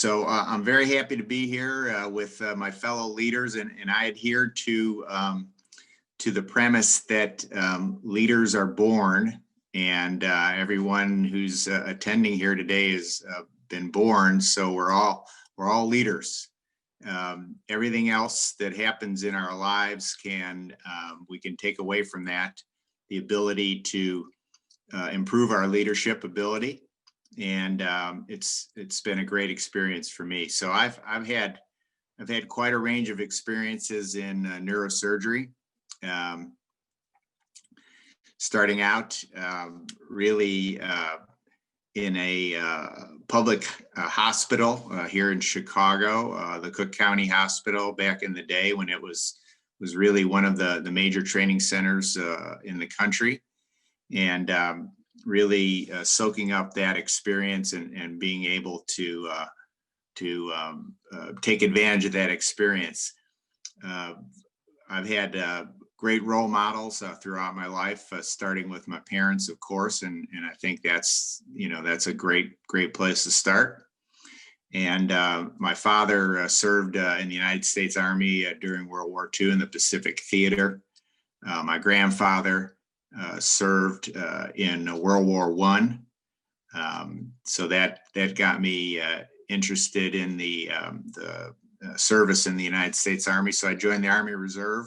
I'm very happy to be here with my fellow leaders, and I adhere to the premise that leaders are born, and everyone who's attending here today has been born. So we're all leaders. Everything else that happens in our lives we can take away from that the ability to improve our leadership ability. And it's been a great experience for me. So I've had quite a range of experiences in neurosurgery. Starting out really in a public hospital here in Chicago, the Cook County Hospital, back in the day when it was really one of the major training centers in the country, and really soaking up that experience and being able to take advantage of that experience. I've had great role models throughout my life, starting with my parents, of course, and I think that's a great place to start. And my father served in the United States Army during World War II in the Pacific Theater. My grandfather served in World War I. So that got me interested in the service in the United States Army. So I joined the Army Reserve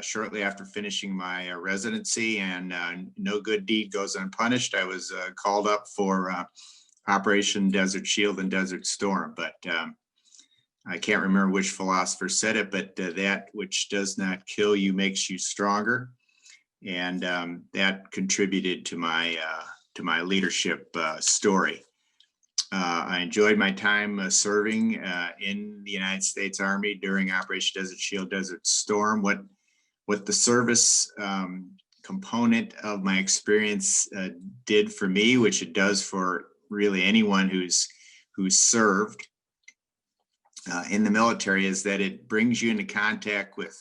shortly after finishing my residency, and no good deed goes unpunished. I was called up for Operation Desert Shield and Desert Storm, but I can't remember which philosopher said it, but that which does not kill you makes you stronger. And that contributed to my leadership story. I enjoyed my time serving in the United States Army during Operation Desert Shield, Desert Storm. What the service component of my experience did for me, which it does for really anyone who's served in the military, is that it brings you into contact with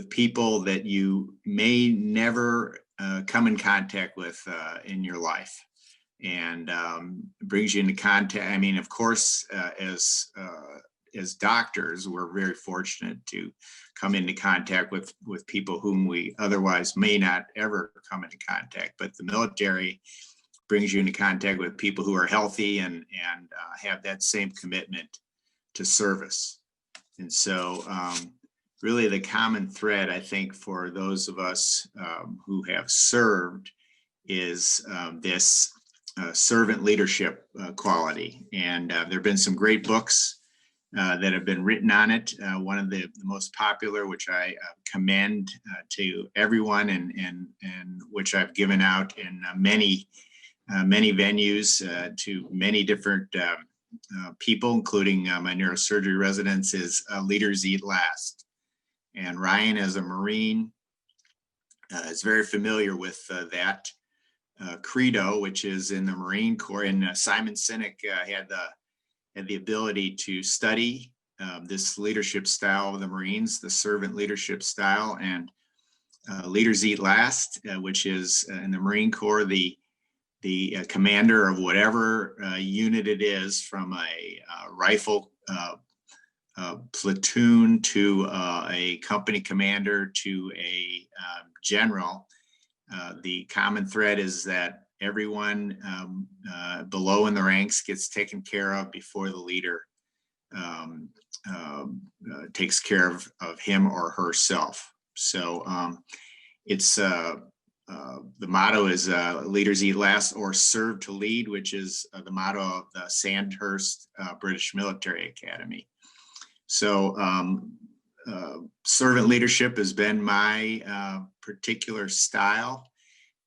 people that you may never come in contact with in your life, and brings you into contact. I mean, of course, as doctors, we're very fortunate to come into contact with people whom we otherwise may not ever come into contact. But the military brings you into contact with people who are healthy and have that same commitment to service. And so really the common thread, I think, for those of us who have served is this servant leadership quality. And there have been some great books that have been written on it. One of the most popular, which I commend to everyone, and which I've given out in many venues to many different people, including my neurosurgery residents, is Leaders Eat Last. And Ryan, as a Marine, is very familiar with that credo, which is in the Marine Corps. And Simon Sinek had the ability to study this leadership style of the Marines, the servant leadership style, and Leaders Eat Last, which is in the Marine Corps, the commander of whatever unit it is, from a rifle platoon to a company commander to a general. The common thread is that everyone below in the ranks gets taken care of before the leader takes care of him or herself. So it's the motto is Leaders Eat Last, or Serve to Lead, which is the motto of the Sandhurst British Military Academy. So servant leadership has been my particular style.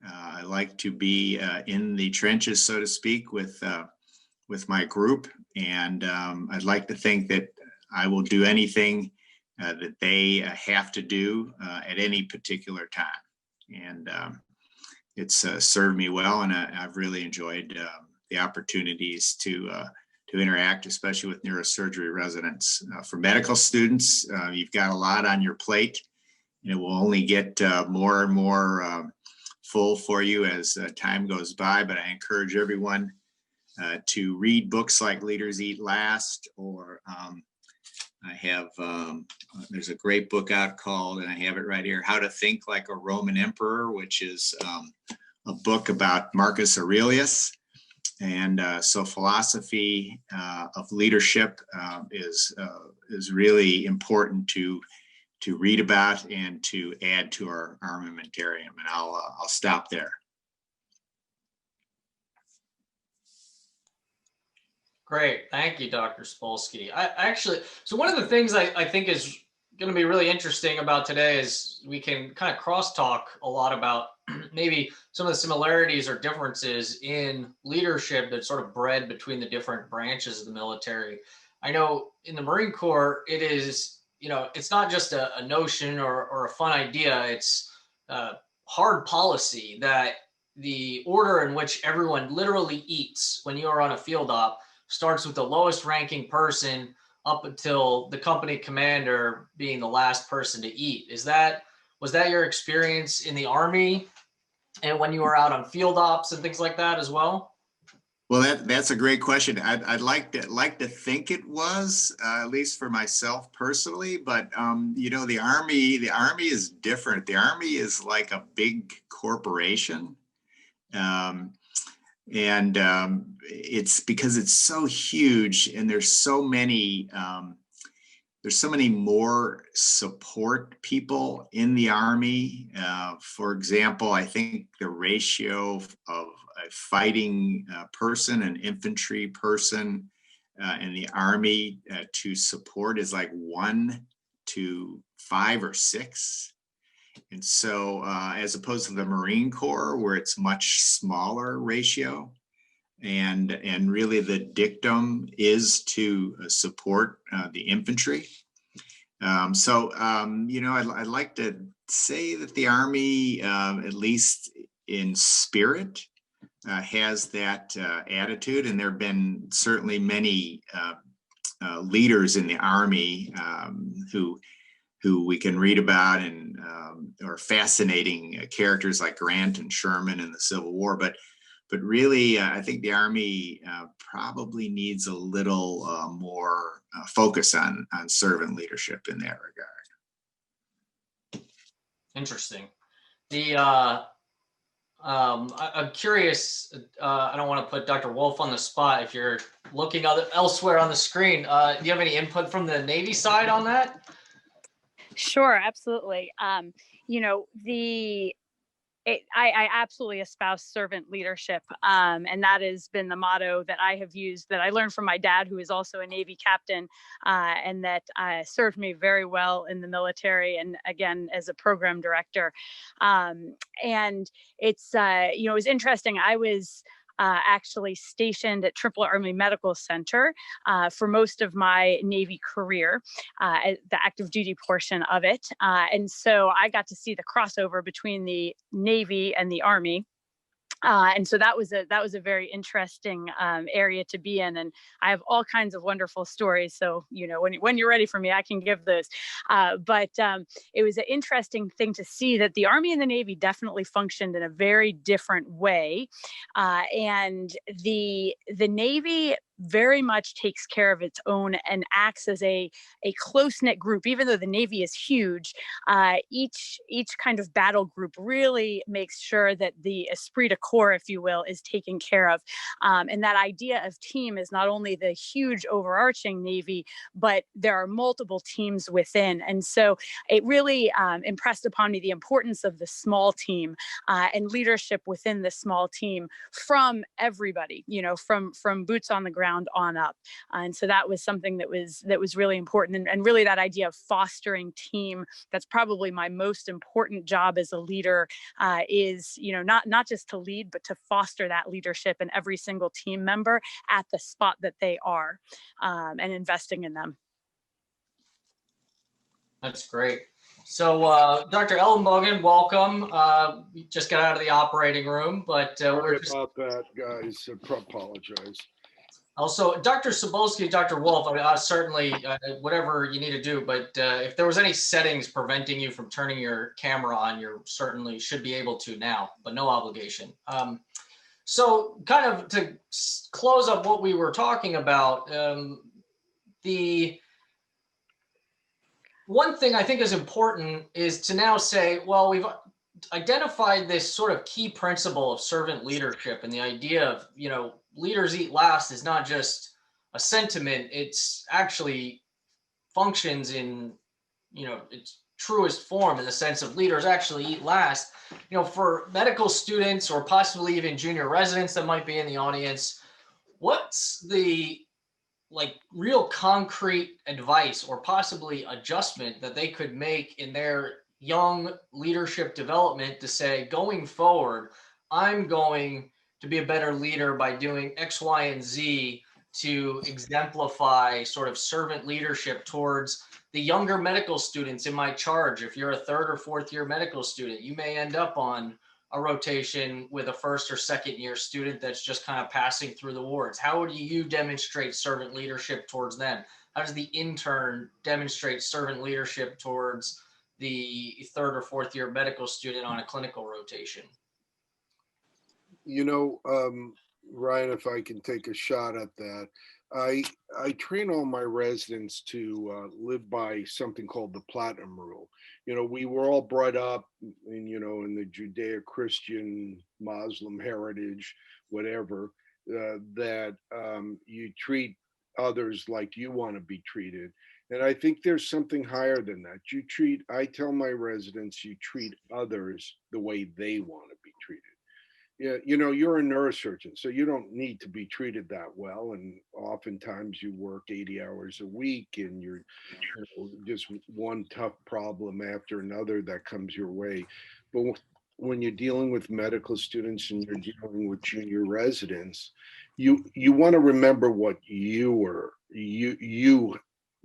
I like to be in the trenches, so to speak, with my group, and I'd like to think that I will do anything that they have to do at any particular time. And it's served me well, and I've really enjoyed the opportunities to interact, especially with neurosurgery residents. For medical students, you've got a lot on your plate, and it will only get more and more full for you as time goes by. But I encourage everyone to read books like Leaders Eat Last, or I have, there's a great book out called, and I have it right here, How to Think Like a Roman Emperor, which is a book about Marcus Aurelius. And so philosophy of leadership is really important to read about and to add to our armamentarium. And I'll stop there. Great, thank you, Dr. Sapolsky. So one of the things I think is going to be really interesting about today is we can kind of crosstalk a lot about maybe some of the similarities or differences in leadership that's sort of bred between the different branches of the military. I know in the Marine Corps, it is, it's not just a notion or a fun idea. It's hard policy that the order in which everyone literally eats when you are on a field op starts with the lowest ranking person up until the company commander being the last person to eat. Was that your experience in the Army and when you were out on field ops and things like that as well? Well, that's a great question. I'd like to think it was, at least for myself personally, but the Army is different. The Army is like a big corporation. And it's because it's so huge, and there's so many more support people in the Army. For example, I think the ratio of a fighting person, an infantry person in the Army to support is like 1 to 5 or 6. And so as opposed to the Marine Corps, where it's much smaller ratio, and really the dictum is to support the infantry. I'd like to say that the Army, at least in spirit, has that attitude. And there have been certainly many leaders in the Army who we can read about and or fascinating characters like Grant and Sherman in the Civil War. But really, I think the Army probably needs a little more focus on servant leadership in that regard. Interesting. I'm curious, I don't want to put Dr. Wolf on the spot. If you're looking elsewhere on the screen, do you have any input from the Navy side on that? Sure, absolutely. I absolutely espouse servant leadership. And that has been the motto that I have used, that I learned from my dad, who is also a Navy captain, and that served me very well in the military and again, as a program director. And it's, it was interesting. I was actually stationed at Triple Army Medical Center for most of my Navy career, the active duty portion of it. And so I got to see the crossover between the Navy and the Army. And so that was a very interesting area to be in, and I have all kinds of wonderful stories. So when you're ready for me, I can give those. But it was an interesting thing to see that the Army and the Navy definitely functioned in a very different way, and the Navy very much takes care of its own and acts as a close-knit group. Even though the Navy is huge, each kind of battle group really makes sure that the esprit de corps, if you will, is taken care of. And that idea of team is not only the huge overarching Navy, but there are multiple teams within. And so it really impressed upon me the importance of the small team and leadership within the small team from everybody, from boots on the ground on up. And so that was something that was really important. And really that idea of fostering team, that's probably my most important job as a leader, is, not just to lead, but to foster that leadership in every single team member at the spot that they are, and investing in them. That's great. So, Dr. Ellenbogen, welcome. We just got out of the operating room, but sorry about that, guys. I apologize. Also, Dr. Sapolsky, Dr. Wolf, certainly whatever you need to do, but if there was any settings preventing you from turning your camera on, you certainly should be able to now, but no obligation. So kind of to close up what we were talking about, the one thing I think is important is to now say, well, we've identified this sort of key principle of servant leadership, and the idea of, leaders eat last is not just a sentiment, it's actually functions in, its truest form, in the sense of leaders actually eat last. For medical students or possibly even junior residents that might be in the audience, what's the real concrete advice or possibly adjustment that they could make in their young leadership development to say, going forward, I'm going to be a better leader by doing X, Y, and Z to exemplify sort of servant leadership towards the younger medical students in my charge? If you're a third or fourth year medical student, you may end up on a rotation with a first or second year student that's just kind of passing through the wards. How do you demonstrate servant leadership towards them? How does the intern demonstrate servant leadership towards the third or fourth year medical student on a clinical rotation? Ryan, if I can take a shot at that, I train all my residents to live by something called the platinum rule. We were all brought up in the Judeo-Christian, Muslim heritage, whatever, that you treat others like you want to be treated. And I think there's something higher than that. I tell my residents, you treat others the way they want to be treated. Yeah, you're a neurosurgeon, so you don't need to be treated that well. And oftentimes you work 80 hours a week and you're just one tough problem after another that comes your way. But when you're dealing with medical students and you're dealing with junior residents, you want to remember what you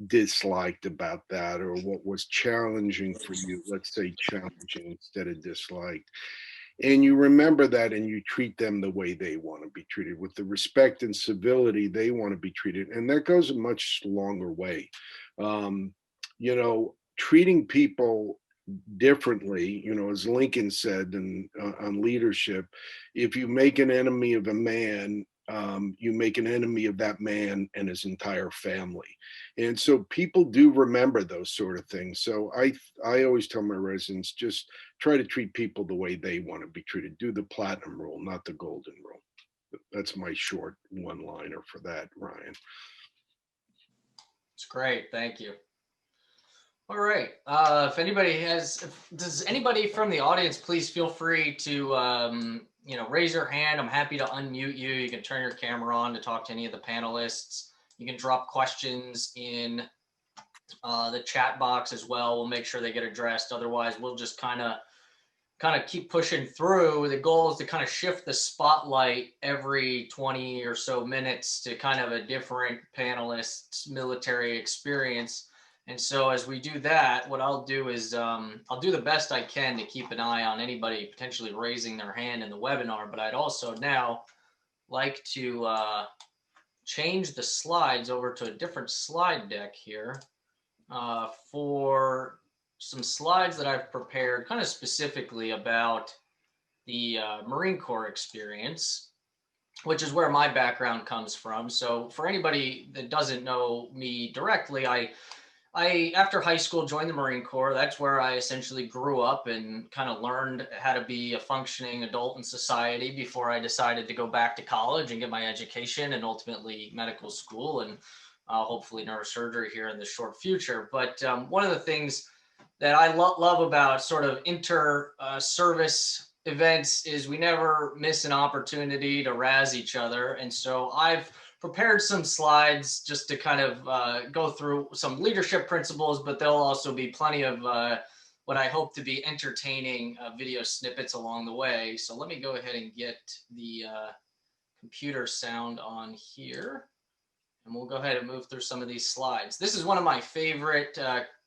disliked about that, or what was challenging for you. Let's say challenging instead of disliked. And you remember that, and you treat them the way they want to be treated, with the respect and civility they want to be treated. And that goes a much longer way. Treating people differently, as Lincoln said on leadership, if you make an enemy of a man, you make an enemy of that man and his entire family. And so people do remember those sort of things. So I always tell my residents, just try to treat people the way they want to be treated. Do the platinum rule, not the golden rule. That's my short one-liner for that, Ryan. It's great. Thank you. All right. Does anybody from the audience, please feel free to, raise your hand. I'm happy to unmute you. You can turn your camera on to talk to any of the panelists. You can drop questions in the chat box as well. We'll make sure they get addressed. Otherwise, we'll just kind of keep pushing through. The goal is to kind of shift the spotlight every 20 or so minutes to kind of a different panelist's military experience. And so as we do that, what I'll do is I'll do the best I can to keep an eye on anybody potentially raising their hand in the webinar, but I'd also now like to change the slides over to a different slide deck here for some slides that I've prepared kind of specifically about the Marine Corps experience, which is where my background comes from. So for anybody that doesn't know me directly, I after high school joined the Marine Corps. That's where I essentially grew up and kind of learned how to be a functioning adult in society before I decided to go back to college and get my education and ultimately medical school and hopefully neurosurgery here in the short future. But one of the things that I love about sort of inter-service events is we never miss an opportunity to razz each other. And so I've prepared some slides just to kind of go through some leadership principles, but there'll also be plenty of what I hope to be entertaining video snippets along the way. So let me go ahead and get the computer sound on here. And we'll go ahead and move through some of these slides. This is one of my favorite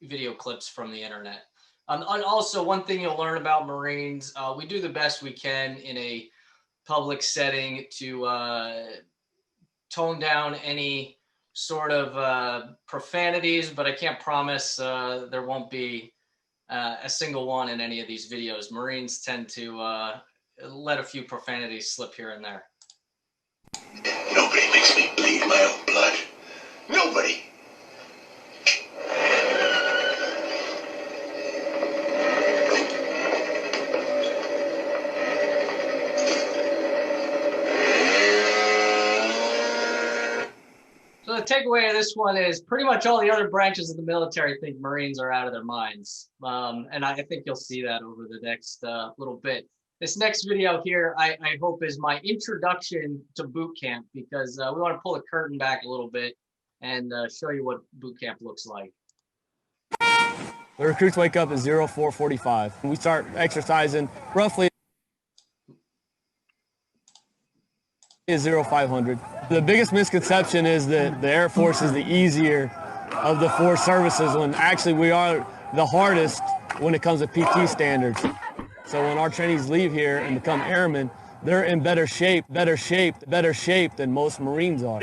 video clips from the internet. And also, one thing you'll learn about Marines, we do the best we can in a public setting to tone down any sort of profanities, but I can't promise there won't be a single one in any of these videos. Marines tend to let a few profanities slip here and there. Nobody makes me bleed my own blood. Nobody. So the takeaway of this one is pretty much all the other branches of the military think Marines are out of their minds. And I think you'll see that over the next little bit. This next video here, I hope is my introduction to boot camp, because we want to pull the curtain back a little bit and show you what boot camp looks like. The recruits wake up at 04:45. We start exercising roughly at 0500. The biggest misconception is that the Air Force is the easier of the four services, when actually we are the hardest when it comes to PT standards. So when our trainees leave here and become airmen, they're in better shape than most Marines are.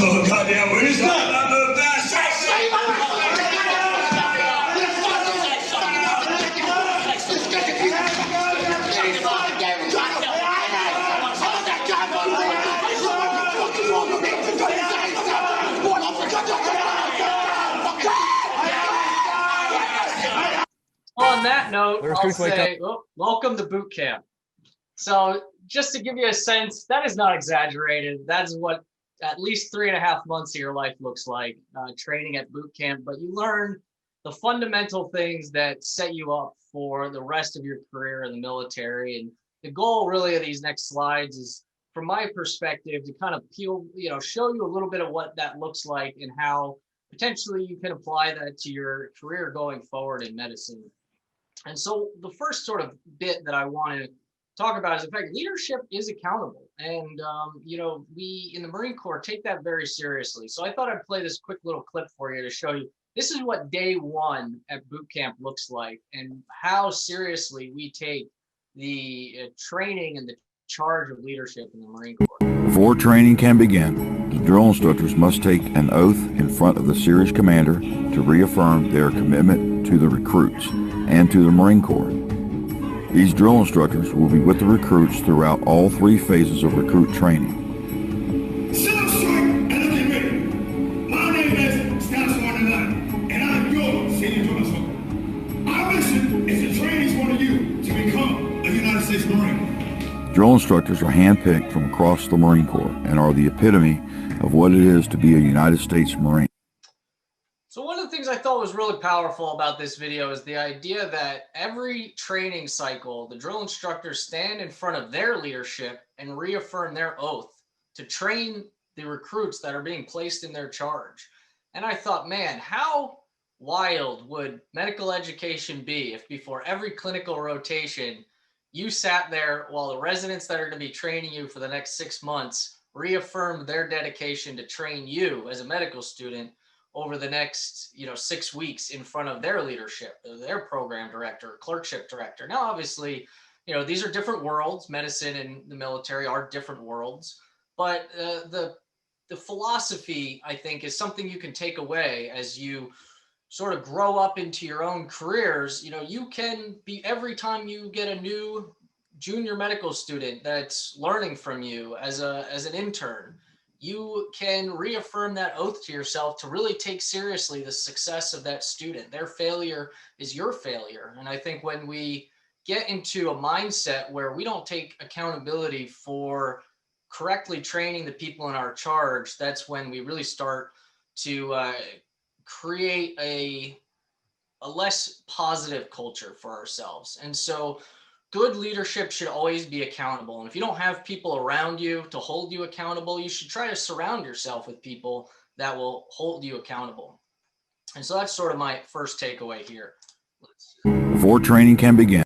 Oh, goddamn, where's that? On that note, I'll say, welcome to boot camp. So just to give you a sense, that is not exaggerated. That is what at least 3.5 months of your life looks like, training at boot camp. But you learn the fundamental things that set you up for the rest of your career in the military. And the goal really of these next slides is, from my perspective, to kind of show you a little bit of what that looks like and how potentially you can apply that to your career going forward in medicine. And so the first sort of bit that I want to talk about is the fact leadership is accountable. And, we in the Marine Corps take that very seriously. So I thought I'd play this quick little clip for you to show you this is what day one at boot camp looks like and how seriously we take the training and the charge of leadership in the Marine Corps. Before training can begin, the drill instructors must take an oath in front of the series commander to reaffirm their commitment to the recruits and to the Marine Corps. These drill instructors will be with the recruits throughout all 3 phases of recruit training. Sound strike and look at me. My name is Staff Sergeant Leonard, and I'm your senior drill instructor. Our mission is to train each one of you to become a United States Marine. Drill instructors are handpicked from across the Marine Corps and are the epitome of what it is to be a United States Marine. So one of the things I thought was really powerful about this video is the idea that every training cycle, the drill instructors stand in front of their leadership and reaffirm their oath to train the recruits that are being placed in their charge. And I thought, man, how wild would medical education be if before every clinical rotation, you sat there while the residents that are going to be training you for the next 6 months reaffirmed their dedication to train you as a medical student over the next 6 weeks in front of their leadership, their program director, clerkship director. Now, obviously, these are different worlds. Medicine and the military are different worlds, but the philosophy, I think, is something you can take away as you sort of grow up into your own careers. You can be, every time you get a new junior medical student that's learning from you as an intern, you can reaffirm that oath to yourself to really take seriously the success of that student. Their failure is your failure. And I think when we get into a mindset where we don't take accountability for correctly training the people in our charge, that's when we really start to create a less positive culture for ourselves. And so good leadership should always be accountable. And if you don't have people around you to hold you accountable, you should try to surround yourself with people that will hold you accountable. And so that's sort of my first takeaway here. Before training can begin.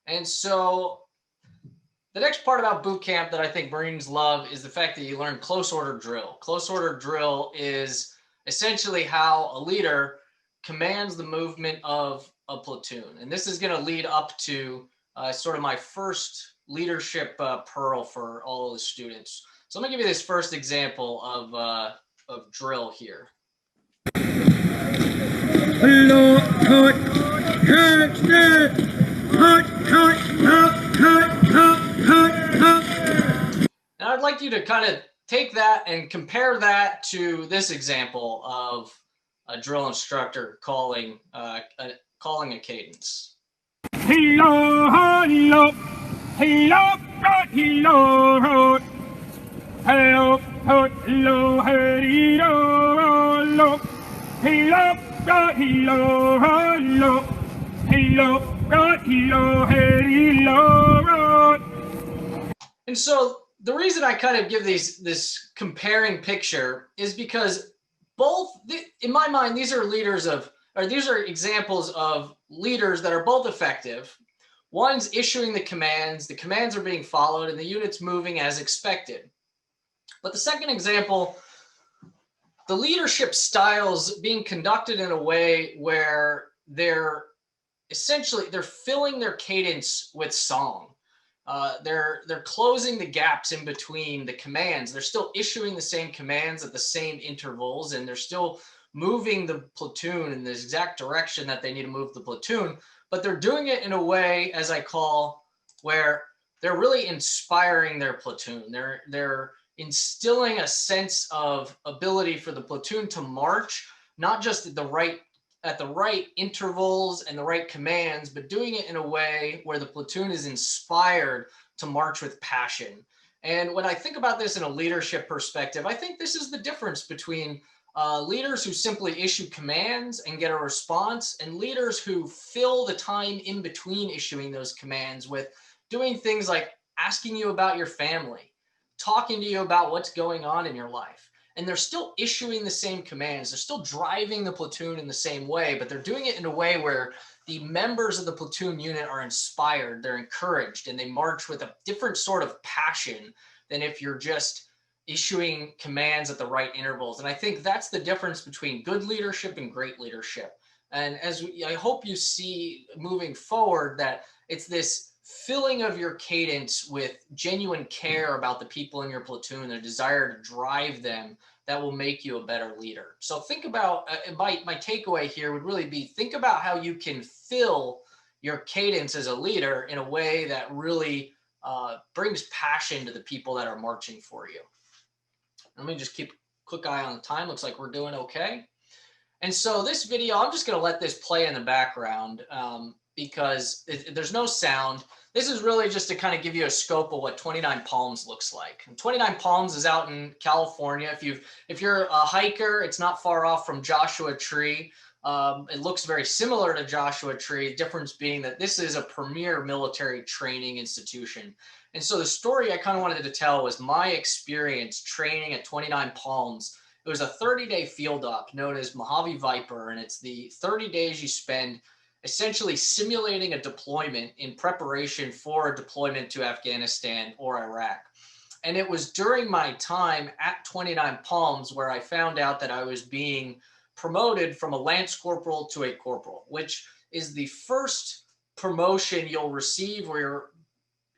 And so the next part about boot camp that I think Marines love is the fact that you learn close order drill. Close order drill is essentially how a leader commands the movement of a platoon. And this is going to lead up to sort of my first leadership pearl for all of the students. So I'm going to give you this first example of drill here. Now I'd like you to kind of take that and compare that to this example of a drill instructor calling a cadence. Hello, hello, hello, hello, hello, hello, hello, hello, hello, hello, hello, hello. And so the reason I kind of give this comparing picture is because in my mind, these are examples of leaders that are both effective. One's issuing the commands are being followed, and the unit's moving as expected. But the second example, the leadership styles being conducted in a way where they're filling their cadence with song. They're closing the gaps in between the commands. They're still issuing the same commands at the same intervals, and they're still moving the platoon in the exact direction that they need to move the platoon, but they're doing it in a way, as I call, where they're really inspiring their platoon. They're instilling a sense of ability for the platoon to march, not just at the right intervals and the right commands, but doing it in a way where the platoon is inspired to march with passion. And when I think about this in a leadership perspective, I think this is the difference between leaders who simply issue commands and get a response, and leaders who fill the time in between issuing those commands with doing things like asking you about your family, talking to you about what's going on in your life. And they're still issuing the same commands. They're still driving the platoon in the same way, but they're doing it in a way where the members of the platoon unit are inspired, they're encouraged, and they march with a different sort of passion than if you're just issuing commands at the right intervals. And I think that's the difference between good leadership and great leadership. And I hope you see moving forward that it's this filling of your cadence with genuine care about the people in your platoon, their desire to drive them, that will make you a better leader. So think about, my takeaway here would really be, think about how you can fill your cadence as a leader in a way that really brings passion to the people that are marching for you. Let me just keep a quick eye on the time. Looks like we're doing okay. And so this video, I'm just going to let this play in the background because there's no sound. This is really just to kind of give you a scope of what 29 Palms looks like. And 29 Palms is out in California. If you're a hiker, it's not far off from Joshua Tree. It looks very similar to Joshua Tree, the difference being that this is a premier military training institution. And so the story I kind of wanted to tell was my experience training at 29 Palms. It was a 30-day field op known as Mojave Viper, and it's the 30 days you spend essentially simulating a deployment in preparation for a deployment to Afghanistan or Iraq. And it was during my time at 29 Palms where I found out that I was being promoted from a lance corporal to a corporal, which is the first promotion you'll receive where you're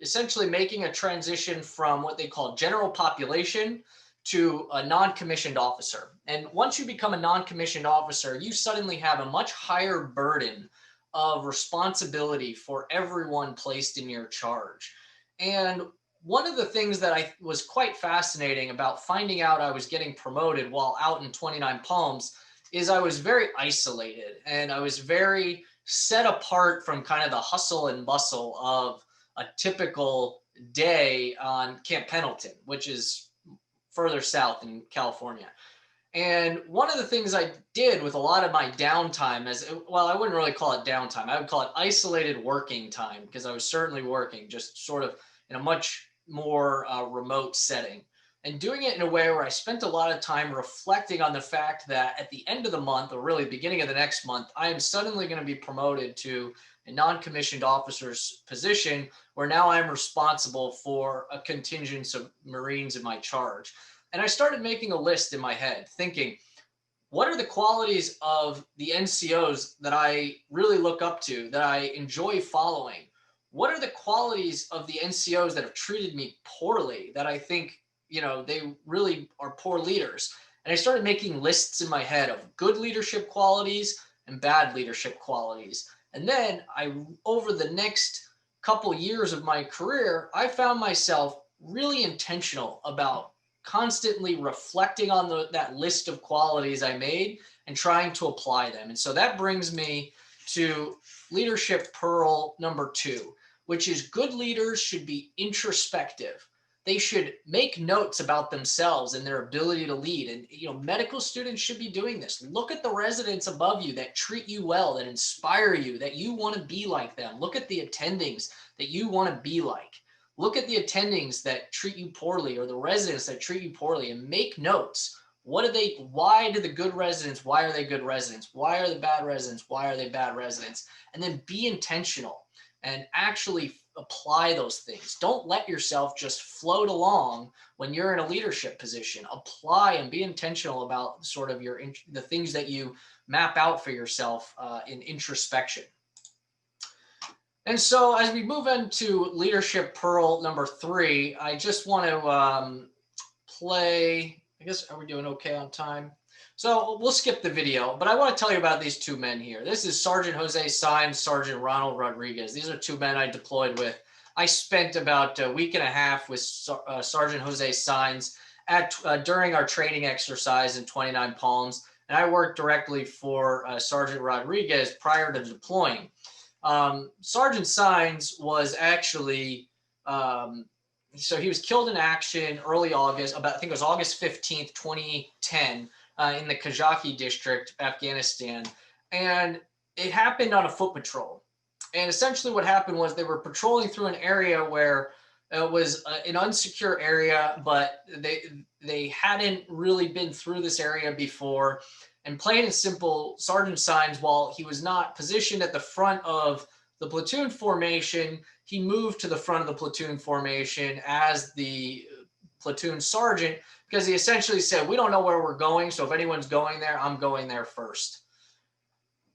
essentially making a transition from what they call general population to a non-commissioned officer. And once you become a non-commissioned officer, you suddenly have a much higher burden of responsibility for everyone placed in your charge. And one of the things that I was quite fascinating about finding out I was getting promoted while out in 29 Palms is I was very isolated and I was very set apart from kind of the hustle and bustle of a typical day on Camp Pendleton, which is further south in California. And one of the things I did with a lot of my downtime I wouldn't really call it downtime. I would call it isolated working time because I was certainly working just sort of in a much more remote setting. and doing it in a way where I spent a lot of time reflecting on the fact that at the end of the month, or really beginning of the next month, I am suddenly going to be promoted to a non-commissioned officer's position where now I'm responsible for a contingent of Marines in my charge. And I started making a list in my head thinking, what are the qualities of the NCOs that I really look up to, that I enjoy following? What are the qualities of the NCOs that have treated me poorly, that I think, you know, they really are poor leaders? And I started making lists in my head of good leadership qualities and bad leadership qualities. And then over the next couple years of my career, I found myself really intentional about constantly reflecting on that list of qualities I made and trying to apply them. And so that brings me to leadership pearl number 2, which is good leaders should be introspective. They should make notes about themselves and their ability to lead. And, you know, medical students should be doing this. Look at the residents above you that treat you well, that inspire you, that you want to be like them. Look at the attendings that you want to be like. Look at the attendings that treat you poorly, or the residents that treat you poorly, and make notes. Why do the good residents, why are they good residents? Why are the bad residents, why are they bad residents? And then be intentional and actually apply those things. Don't let yourself just float along when you're in a leadership position. Apply and be intentional about sort of the things that you map out for yourself in introspection. And so as we move into leadership pearl number 3, I just want to play, I guess, are we doing okay on time? So we'll skip the video, but I want to tell you about these 2 men here. This is Sergeant Jose Saenz, Sergeant Ronald Rodriguez. These are 2 men I deployed with. I spent about a week and a half with Sergeant Jose Saenz during our training exercise in 29 Palms, and I worked directly for Sergeant Rodriguez prior to deploying. Sergeant Saenz was actually, so he was killed in action early August, I think it was August 15th, 2010, in the Kajaki district, Afghanistan. And it happened on a foot patrol. And essentially what happened was they were patrolling through an area where it was an unsecure area, but they hadn't really been through this area before. And plain and simple, Sergeant Saenz, while he was not positioned at the front of the platoon formation, he moved to the front of the platoon formation as the platoon sergeant, because he essentially said, we don't know where we're going, so if anyone's going there, I'm going there first.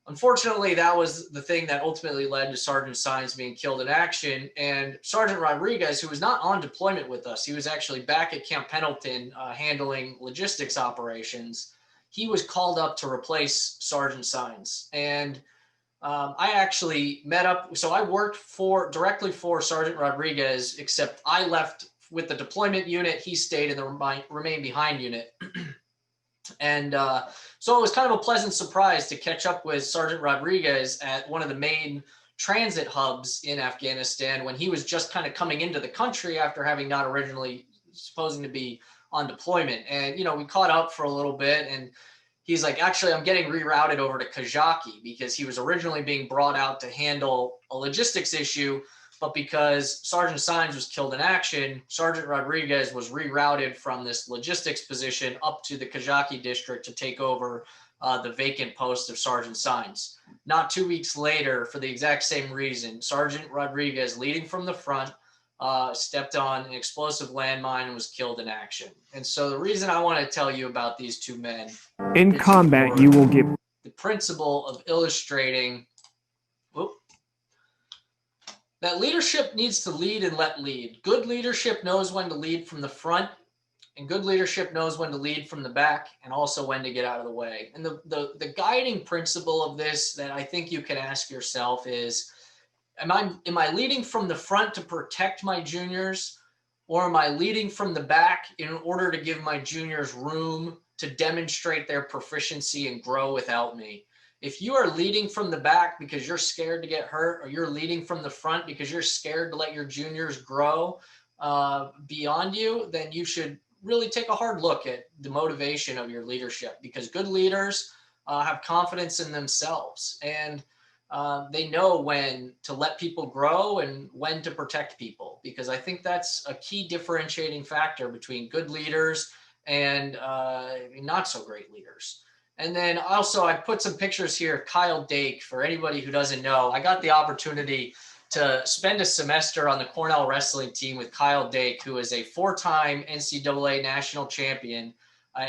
Unfortunately, that was the thing that ultimately led to Sergeant Saenz being killed in action. And Sergeant Rodriguez, who was not on deployment with us, he was actually back at Camp Pendleton handling logistics operations. He was called up to replace Sergeant Saenz. And I actually met up. So I worked directly for Sergeant Rodriguez, except I left with the deployment unit. He stayed in the remain behind unit. And so it was kind of a pleasant surprise to catch up with Sergeant Rodriguez at one of the main transit hubs in Afghanistan when he was just kind of coming into the country after having not originally supposing to be on deployment. And, you know, we caught up for a little bit, and he's like, actually, I'm getting rerouted over to Kajaki, because he was originally being brought out to handle a logistics issue. But because Sergeant Saenz was killed in action, Sergeant Rodriguez was rerouted from this logistics position up to the Kajaki district to take over the vacant post of Sergeant Saenz. Not 2 weeks later, for the exact same reason, Sergeant Rodriguez, leading from the front, stepped on an explosive landmine and was killed in action. And so the reason I want to tell you about these 2 men in combat, you will get the principle of illustrating that leadership needs to lead and let lead. Good leadership knows when to lead from the front, and good leadership knows when to lead from the back, and also when to get out of the way. And the guiding principle of this that I think you can ask yourself is, am I leading from the front to protect my juniors, or am I leading from the back in order to give my juniors room to demonstrate their proficiency and grow without me? If you are leading from the back because you're scared to get hurt, or you're leading from the front because you're scared to let your juniors grow beyond you, then you should really take a hard look at the motivation of your leadership, because good leaders have confidence in themselves. And they know when to let people grow and when to protect people, because I think that's a key differentiating factor between good leaders and not so great leaders. And then also I put some pictures here. Kyle Dake, for anybody who doesn't know, I got the opportunity to spend a semester on the Cornell wrestling team with Kyle Dake, who is a 4-time NCAA national champion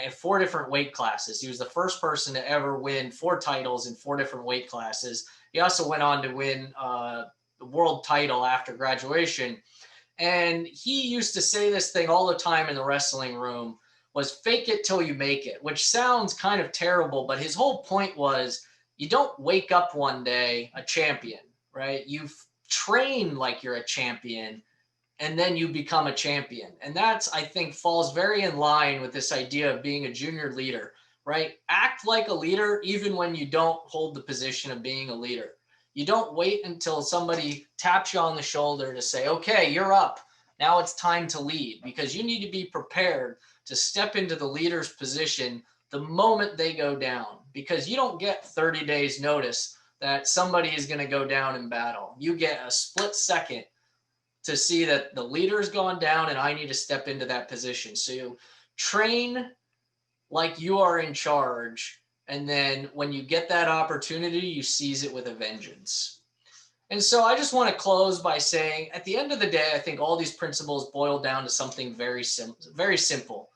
in 4 different weight classes. He was the first person to ever win 4 titles in 4 different weight classes. He also went on to win the world title after graduation. And he used to say this thing all the time in the wrestling room, was fake it till you make it, which sounds kind of terrible, but his whole point was you don't wake up one day a champion, right? You train like you're a champion, and then you become a champion. And that's, I think, falls very in line with this idea of being a junior leader, right? Act like a leader even when you don't hold the position of being a leader. You don't wait until somebody taps you on the shoulder to say, okay, you're up. Now it's time to lead, because you need to be prepared to step into the leader's position the moment they go down, because you don't get 30 days notice that somebody is going to go down in battle. You get a split second to see that the leader's gone down and I need to step into that position. So you train like you are in charge. And then when you get that opportunity, you seize it with a vengeance. And so I just want to close by saying, at the end of the day, I think all these principles boil down to something very simple.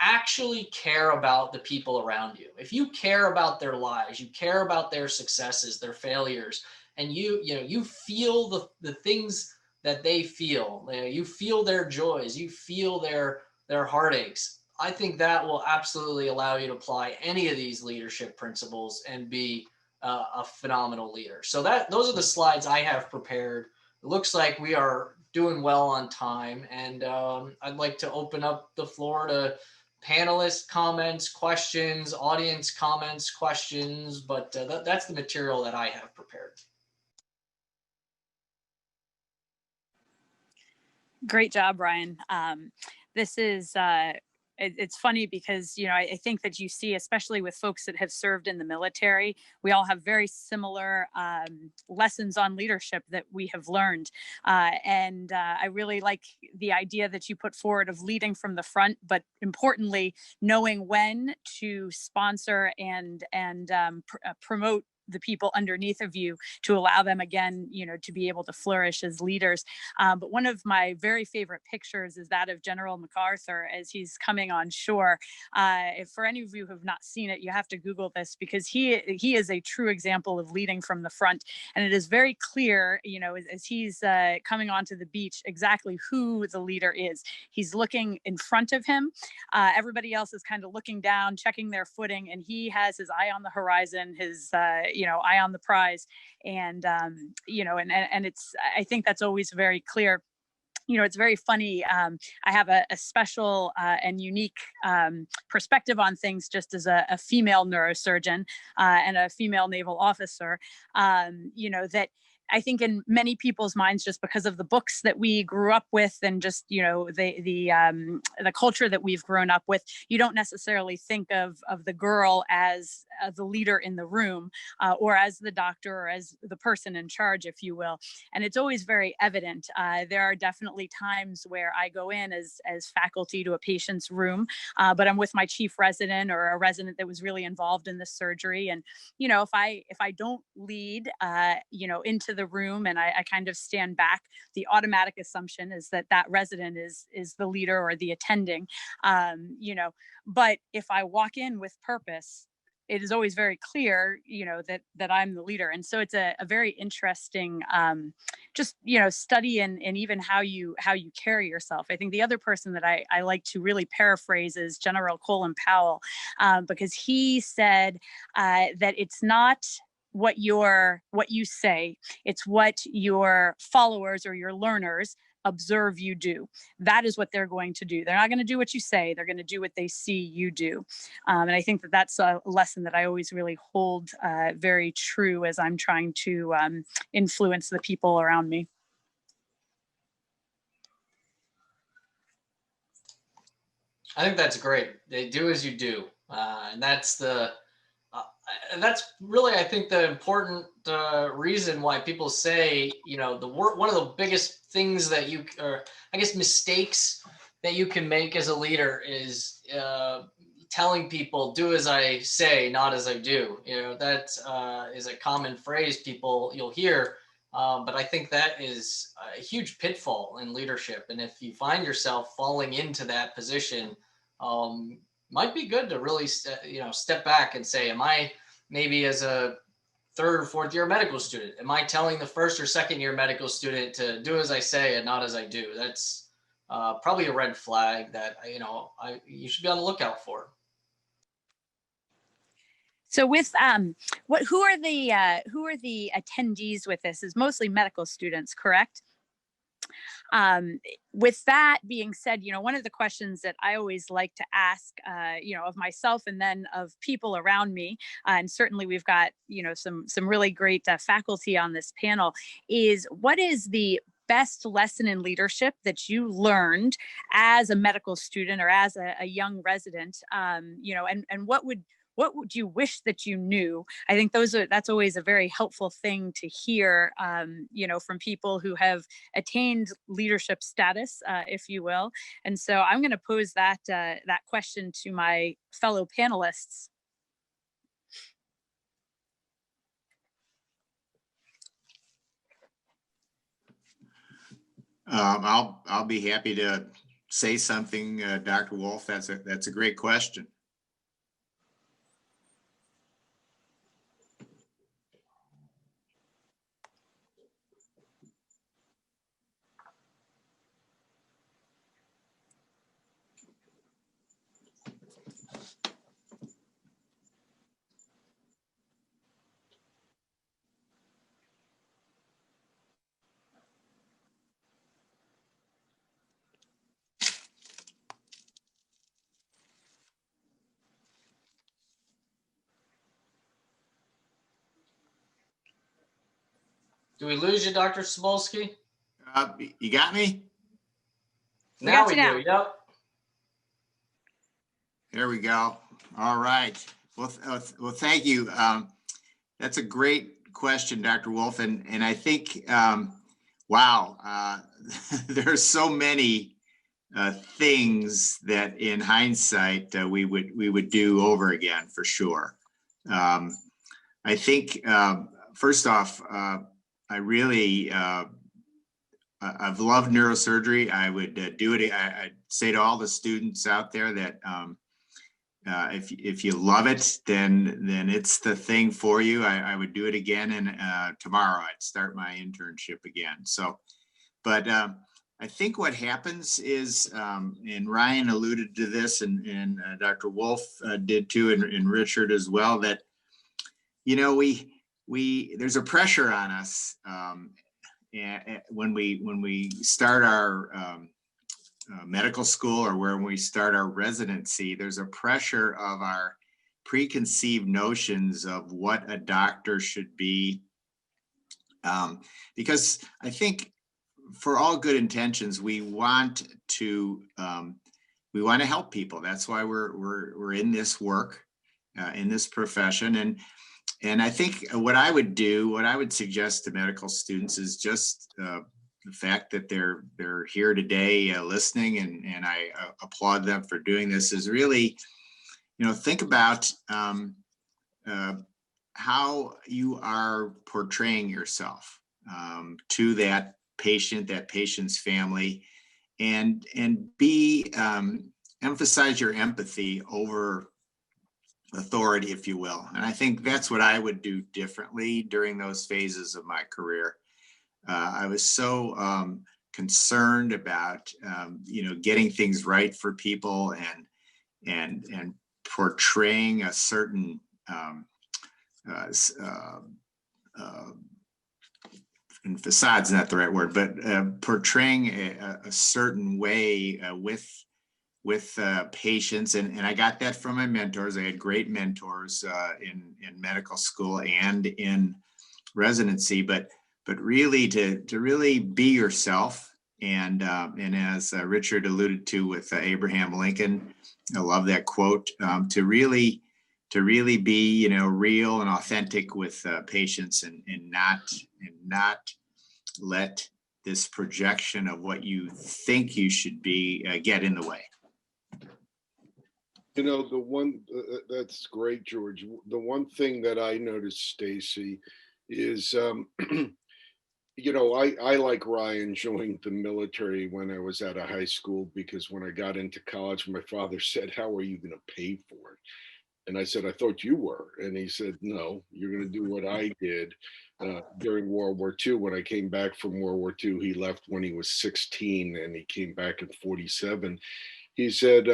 Actually care about the people around you. If you care about their lives, you care about their successes, their failures, and you feel the things that they feel, you feel their joys, you feel their heartaches, I think that will absolutely allow you to apply any of these leadership principles and be a phenomenal leader. So those are the slides I have prepared. It looks like we are doing well on time, and I'd like to open up the floor to panelist comments, questions, audience comments, questions, but that's the material that I have prepared. Great job, Ryan. This is, it's funny because, I think that you see, especially with folks that have served in the military, we all have very similar lessons on leadership that we have learned. And I really like the idea that you put forward of leading from the front, but importantly, knowing when to sponsor and promote the people underneath of you to allow them again, to be able to flourish as leaders. But one of my very favorite pictures is that of General MacArthur as he's coming on shore. If for any of you who have not seen it, you have to Google this, because he is a true example of leading from the front. And it is very clear, as he's coming onto the beach, exactly who the leader is. He's looking in front of him. Everybody else is kind of looking down, checking their footing, and he has his eye on the horizon, his eye on the prize. And and it's, I think that's always very clear. It's very funny. I have a special and unique perspective on things, just as a female neurosurgeon and a female naval officer, that I think in many people's minds, just because of the books that we grew up with and just, the culture that we've grown up with, you don't necessarily think of the girl as the leader in the room or as the doctor or as the person in charge, if you will. And it's always very evident. There are definitely times where I go in as faculty to a patient's room, but I'm with my chief resident or a resident that was really involved in the surgery. And, if I don't lead, into the room and I kind of stand back, the automatic assumption is that resident is the leader or the attending, but if I walk in with purpose, it is always very clear, that I'm the leader. And so it's a very interesting, study and even how you carry yourself. I think the other person that I like to really paraphrase is General Colin Powell, because he said that it's not what you say, it's what your followers or your learners observe you do. That is what they're going to do. They're not going to do what you say. They're going to do what they see you do. And I think that that's a lesson that I always really hold very true as I'm trying to influence the people around me. I think that's great. They do as you do. And that's that's really, I think, the important reason why people say, one of the biggest things that or I guess mistakes that you can make as a leader is telling people, do as I say, not as I do. That is a common phrase you'll hear. But I think that is a huge pitfall in leadership. And if you find yourself falling into that position, might be good to really, step back and say, am I maybe as a third or fourth year medical student, am I telling the first or second year medical student to do as I say and not as I do? That's probably a red flag that, you should be on the lookout for. So with who are the attendees with this? Is mostly medical students, correct? With that being said, one of the questions that I always like to ask, of myself and then of people around me, and certainly we've got, some really great faculty on this panel, is what is the best lesson in leadership that you learned as a medical student or as a young resident, and what would you wish that you knew? I think that's always a very helpful thing to hear, from people who have attained leadership status, if you will. And so I'm going to pose that question to my fellow panelists. I'll be happy to say something, Dr. Wolf. That's a great question. Do we lose you, Dr. Cebulski? You got me? Now we do. Yep. There we go. All right. Well, thank you. That's a great question, Dr. Wolf. And I think, wow, there's so many things that in hindsight we would do over again for sure. I think, first off, I really, I've loved neurosurgery. I would do it. I'd say to all the students out there that if you love it, then it's the thing for you. I would do it again, and tomorrow I'd start my internship again. So, but I think what happens is, and Ryan alluded to this, and Dr. Wolf did too, and Richard as well, that there's a pressure on us when we start our medical school or when we start our residency. There's a pressure of our preconceived notions of what a doctor should be, because I think for all good intentions we want to help people. That's why we're in this work, in this profession. And I think what I would suggest to medical students is just the fact that they're here today listening, and I applaud them for doing this, is really, think about how you are portraying yourself to that patient, that patient's family, and emphasize your empathy over authority, if you will. And I think that's what I would do differently during those phases of my career. I was so concerned about getting things right for people and portraying a certain and facade's not the right word, but portraying a certain way with patients, and I got that from my mentors. I had great mentors in medical school and in residency, but really to really be yourself, and as Richard alluded to with Abraham Lincoln, I love that quote, to really really be, real and authentic with patients, and not let this projection of what you think you should be get in the way. The one that's great, George. The one thing that I noticed, Stacy, is I like Ryan joined the military when I was out of high school, because when I got into college, my father said, "How are you going to pay for it?" And I said, "I thought you were." And he said, "No, you're going to do what I did during World War II. When I came back from World War II, he left when he was 16 and he came back in 47. He said,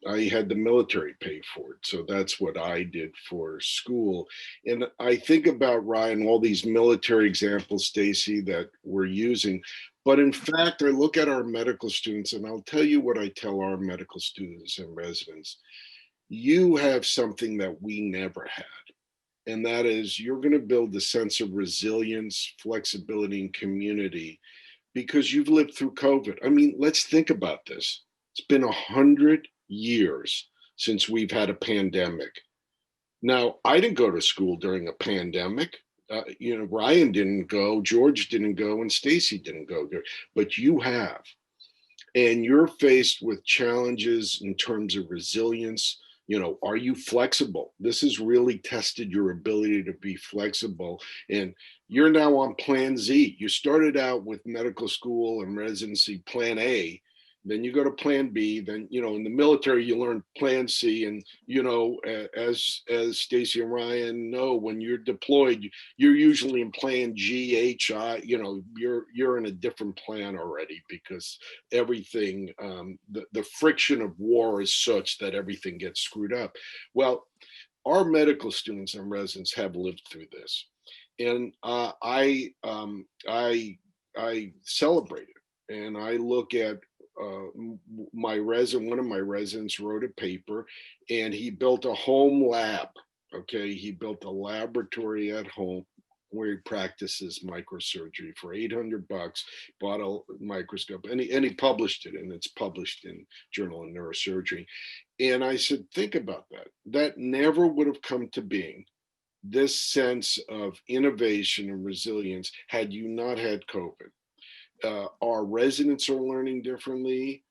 I had the military pay for it. So that's what I did for school." And I think about, Ryan, all these military examples, Stacy, that we're using. But in fact, I look at our medical students, and I'll tell you what I tell our medical students and residents. You have something that we never had. And that is, you're going to build a sense of resilience, flexibility, and community because you've lived through COVID. I mean, let's think about this. It's been 100 years since we've had a pandemic. Now, I didn't go to school during a pandemic. Ryan didn't go, George didn't go, and Stacy didn't go there, but you have. And you're faced with challenges in terms of resilience. Are you flexible? This has really tested your ability to be flexible. And you're now on plan Z. You started out with medical school and residency plan A. Then you go to plan B. Then, in the military, you learn plan C. And, as Stacy and Ryan know, when you're deployed, you're usually in plan G, H, I, you're in a different plan already, because everything, the friction of war is such that everything gets screwed up. Well, our medical students and residents have lived through this. And I celebrate it. And I look at one of my residents wrote a paper, and he built a home lab. Okay. He built a laboratory at home where he practices microsurgery for $800, bought a microscope, and he published it, and it's published in Journal of Neurosurgery. And I said, think about that. That never would have come to being, this sense of innovation and resilience, had you not had COVID. Our residents are learning differently.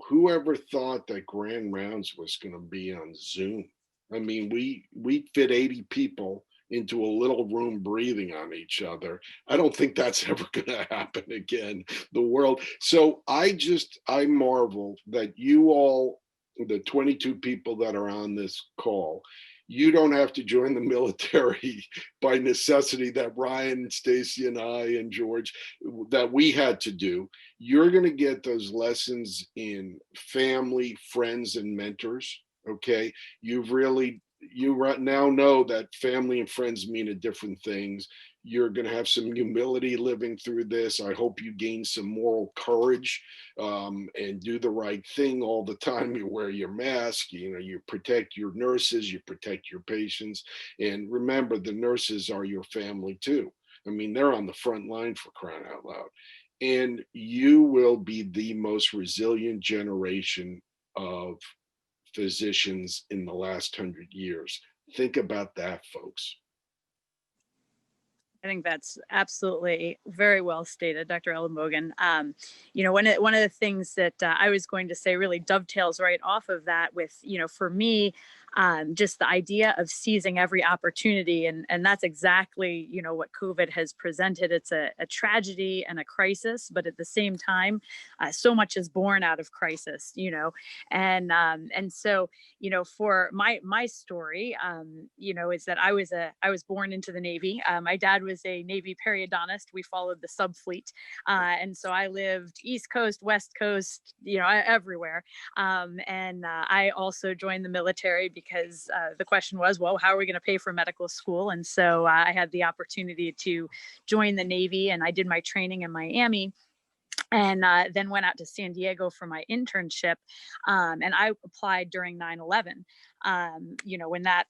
Whoever thought that Grand Rounds was going to be on Zoom? I mean, we fit 80 people into a little room breathing on each other. I don't think that's ever going to happen again. The world. So I marvel that you all, the 22 people that are on this call, you don't have to join the military by necessity that Ryan, Stacy, and I, and George, that we had to do. You're going to get those lessons in family, friends, and mentors. Okay. You now know that family and friends mean a different things. You're going to have some humility living through this. I hope you gain some moral courage and do the right thing all the time. You wear your mask, you protect your nurses, you protect your patients. And remember, the nurses are your family too. I mean, they're on the front line, for crying out loud. And you will be the most resilient generation of physicians in the last 100 years. Think about that, folks. I think that's absolutely very well stated, Dr. Ellenbogen. One of the things that I was going to say really dovetails right off of that with, for me, just the idea of seizing every opportunity. And that's exactly, what COVID has presented. It's a tragedy and a crisis, but at the same time, so much is born out of crisis, and so, for my story, is that I was born into the Navy. My dad was a Navy periodontist. We followed the subfleet. And so I lived East Coast, West Coast, everywhere. And I also joined the military because the question was, well, how are we going to pay for medical school? And so I had the opportunity to join the Navy, and I did my training in Miami. And then went out to San Diego for my internship. And I applied during 9/11, when that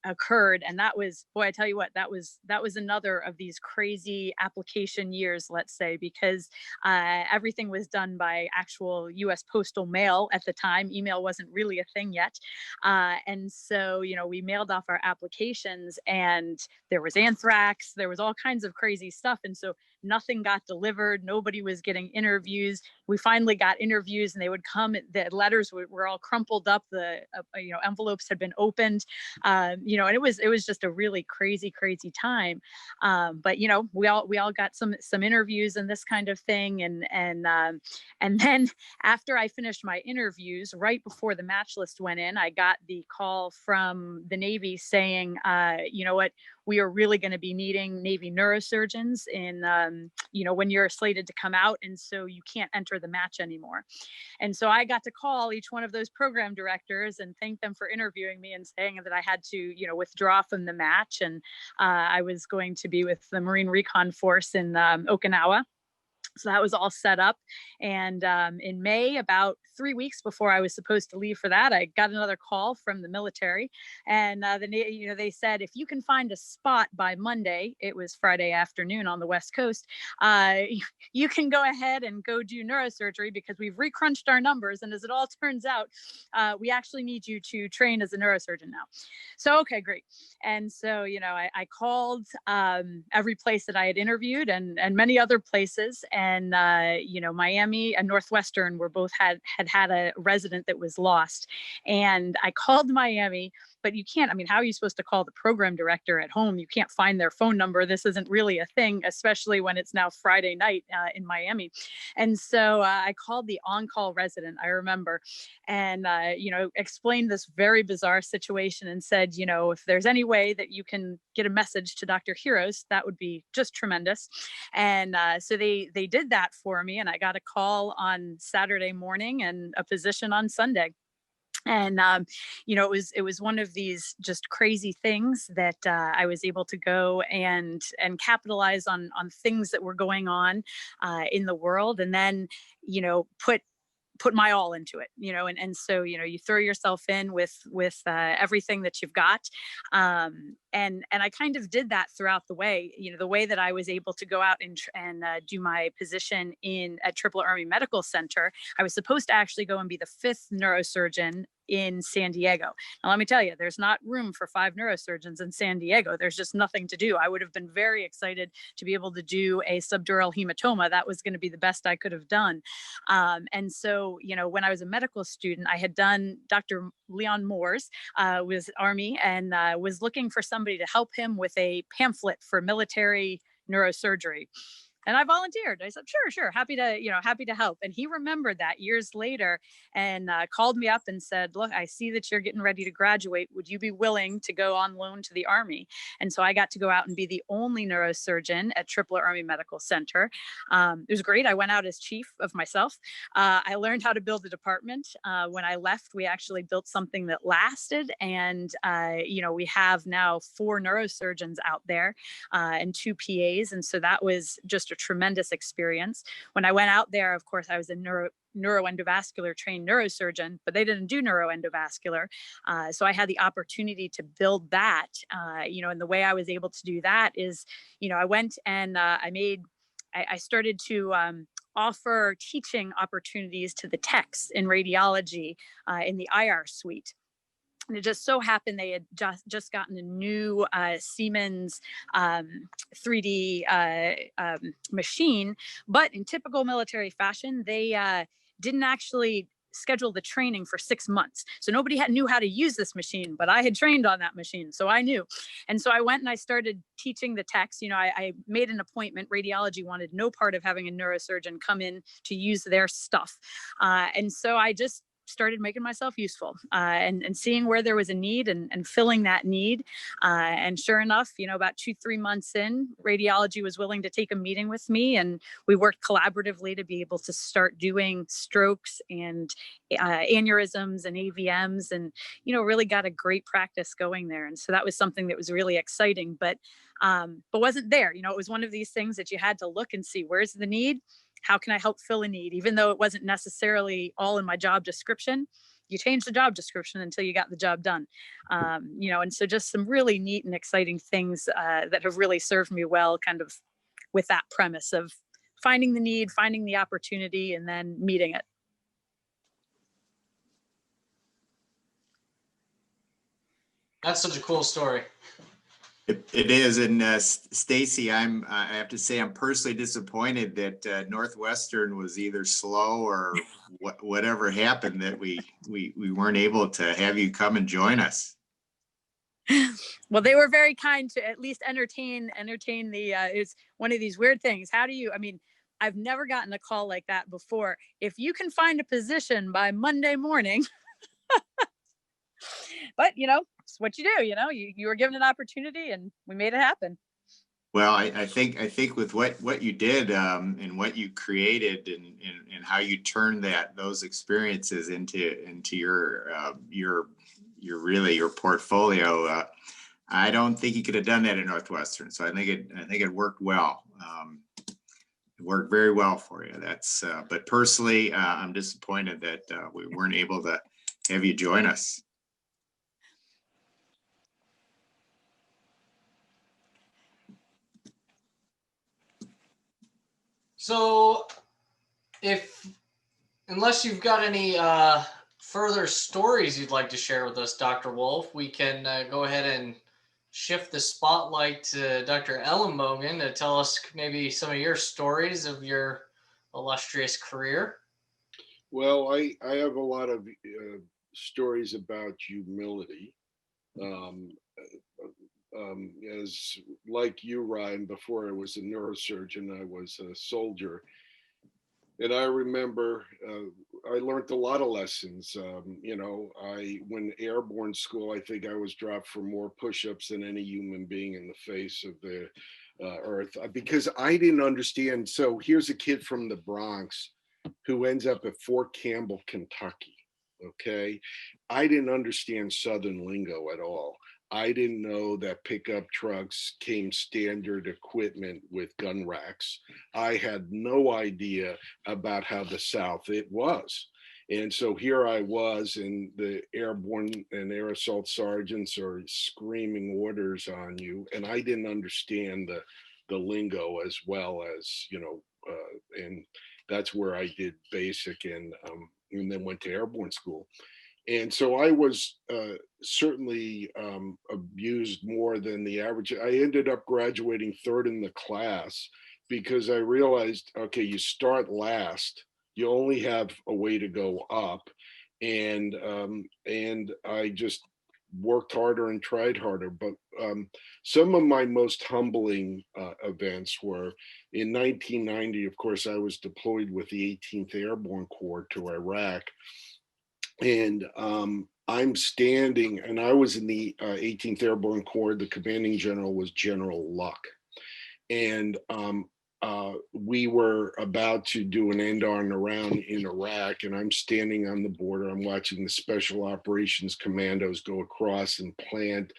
occurred. And that was, boy, I tell you what, that was another of these crazy application years, let's say, because everything was done by actual US postal mail at the time. Email wasn't really a thing yet. And so, we mailed off our applications, and there was anthrax, there was all kinds of crazy stuff. And so nothing got delivered. Nobody was getting interviews. We finally got interviews, and they would come. The letters were all crumpled up. The envelopes had been opened. And it was just a really crazy time. But we all got some interviews and this kind of thing. And then after I finished my interviews, right before the match list went in, I got the call from the Navy saying, you know what, we are really going to be needing Navy neurosurgeons in, when you're slated to come out. And so you can't enter the match anymore. And so I got to call each one of those program directors and thank them for interviewing me and saying that I had to, withdraw from the match. And I was going to be with the Marine Recon Force in Okinawa. So that was all set up. And in May, about 3 weeks before I was supposed to leave for that, I got another call from the military. And they said, if you can find a spot by Monday, it was Friday afternoon on the West Coast, you can go ahead and go do neurosurgery, because we've recrunched our numbers. And as it all turns out, we actually need you to train as a neurosurgeon now. So, okay, great. And so, I called every place that I had interviewed and many other places. And, Miami and Northwestern were both had a resident that was lost. And I called Miami, but you can't, how are you supposed to call the program director at home? You can't find their phone number. This isn't really a thing, especially when it's now Friday night in Miami. And so I called the on-call resident, I remember, and, explained this very bizarre situation and said, if there's any way that you can get a message to Dr. Heroes, that would be just tremendous. And so they did that for me. And I got a call on Saturday morning and a position on Sunday. And, it was one of these just crazy things that I was able to go and capitalize on things that were going on in the world. And then, put my all into it, and so, you throw yourself in with everything that you've got. And I kind of did that throughout the way, the way that I was able to go out and do my position at Triple Army Medical Center. I was supposed to actually go and be the 5th neurosurgeon in San Diego. Now, let me tell you, there's not room for 5 neurosurgeons in San Diego. There's just nothing to do. I would have been very excited to be able to do a subdural hematoma. That was going to be the best I could have done. And so, when I was a medical student, I had done Dr. Leon Moore's, was Army, and was looking for somebody to help him with a pamphlet for military neurosurgery. And I volunteered. I said, sure, happy to help. And he remembered that years later and called me up and said, look, I see that you're getting ready to graduate. Would you be willing to go on loan to the Army? And so I got to go out and be the only neurosurgeon at Tripler Army Medical Center. It was great. I went out as chief of myself. I learned how to build a department. When I left, we actually built something that lasted. And, we have now 4 neurosurgeons out there and 2 PAs. And so that was just a tremendous experience. When I went out there, of course, I was a neuroendovascular trained neurosurgeon, but they didn't do neuroendovascular. So I had the opportunity to build that, and the way I was able to do that is, I went and I started to offer teaching opportunities to the techs in radiology in the IR suite. And it just so happened they had just gotten a new Siemens 3D machine, but in typical military fashion, they didn't actually schedule the training for 6 months. So nobody knew how to use this machine, but I had trained on that machine. So I knew. And so I went and I started teaching the techs. I made an appointment. Radiology wanted no part of having a neurosurgeon come in to use their stuff. And so I just started making myself useful and seeing where there was a need and filling that need. And sure enough, about 2-3 months in, radiology was willing to take a meeting with me, and we worked collaboratively to be able to start doing strokes and aneurysms and AVMs, and really got a great practice going there. And so that was something that was really exciting, but wasn't there. It was one of these things that you had to look and see, where's the need? How can I help fill a need? Even though it wasn't necessarily all in my job description, you change the job description until you got the job done. And so just some really neat and exciting things that have really served me well, kind of with that premise of finding the need, finding the opportunity, and then meeting it. That's such a cool story. It is, and Stacy, I have to say I'm personally disappointed that Northwestern was either slow or whatever happened that we weren't able to have you come and join us. Well, they were very kind to at least entertain the. It's one of these weird things. I've never gotten a call like that before. If you can find a position by Monday morning, but it's what you do. You were given an opportunity, and we made it happen. Well, I think with what you did and what you created and how you turned those experiences into your portfolio. I don't think you could have done that at Northwestern. So I think it worked well. It worked very well for you. But personally, I'm disappointed that we weren't able to have you join us. So unless you've got any further stories you'd like to share with us, Dr. Wolf, we can go ahead and shift the spotlight to Dr. Ellenbogen to tell us maybe some of your stories of your illustrious career. Well, I have a lot of stories about humility. As like you, Ryan, before I was a neurosurgeon, I was a soldier. And I remember I learned a lot of lessons. When airborne school, I think I was dropped for more push-ups than any human being in the face of the earth, because I didn't understand. So here's a kid from the Bronx who ends up at Fort Campbell, Kentucky. Okay. I didn't understand Southern lingo at all. I didn't know that pickup trucks came standard equipment with gun racks. I had no idea about how the South it was. And so here I was, and the airborne and air assault sergeants are screaming orders on you. And I didn't understand the lingo as well as, and that's where I did basic and then went to airborne school. And so I was certainly abused more than the average. I ended up graduating third in the class because I realized, okay, you start last, you only have a way to go up. And I just worked harder and tried harder. But some of my most humbling events were in 1990, of course, I was deployed with the 18th Airborne Corps to Iraq. And I'm standing, and I was in the 18th Airborne Corps. The commanding general was General Luck. And we were about to do an end-on around in Iraq, and I'm standing on the border. I'm watching the Special Operations Commandos go across and plant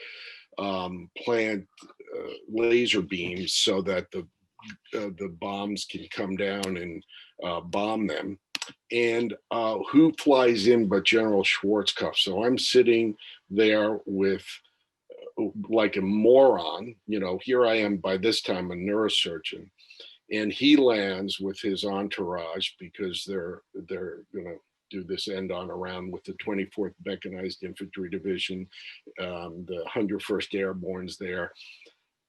laser beams so that the bombs can come down and bomb them. And who flies in but General Schwarzkopf? So I'm sitting there with like a moron, here I am by this time a neurosurgeon, and he lands with his entourage because they're gonna do this end on around with the 24th Mechanized Infantry Division, the 101st Airborne's there,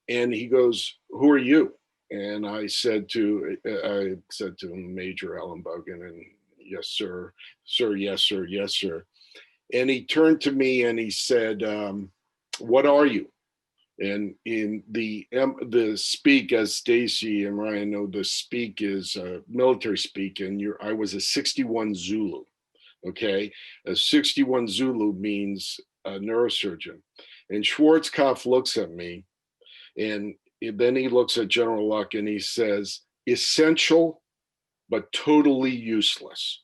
and he goes, "Who are you?" And I said to him, Major Ellenbogen, and yes, sir, yes, sir, yes, sir. And he turned to me and he said, "What are you?" And in the speak, as Stacy and Ryan know, the speak is military speak, and I was a 61 Zulu. Okay, a 61 Zulu means a neurosurgeon. And Schwarzkopf looks at me, and then he looks at General Luck and he says, "Essential, but totally useless."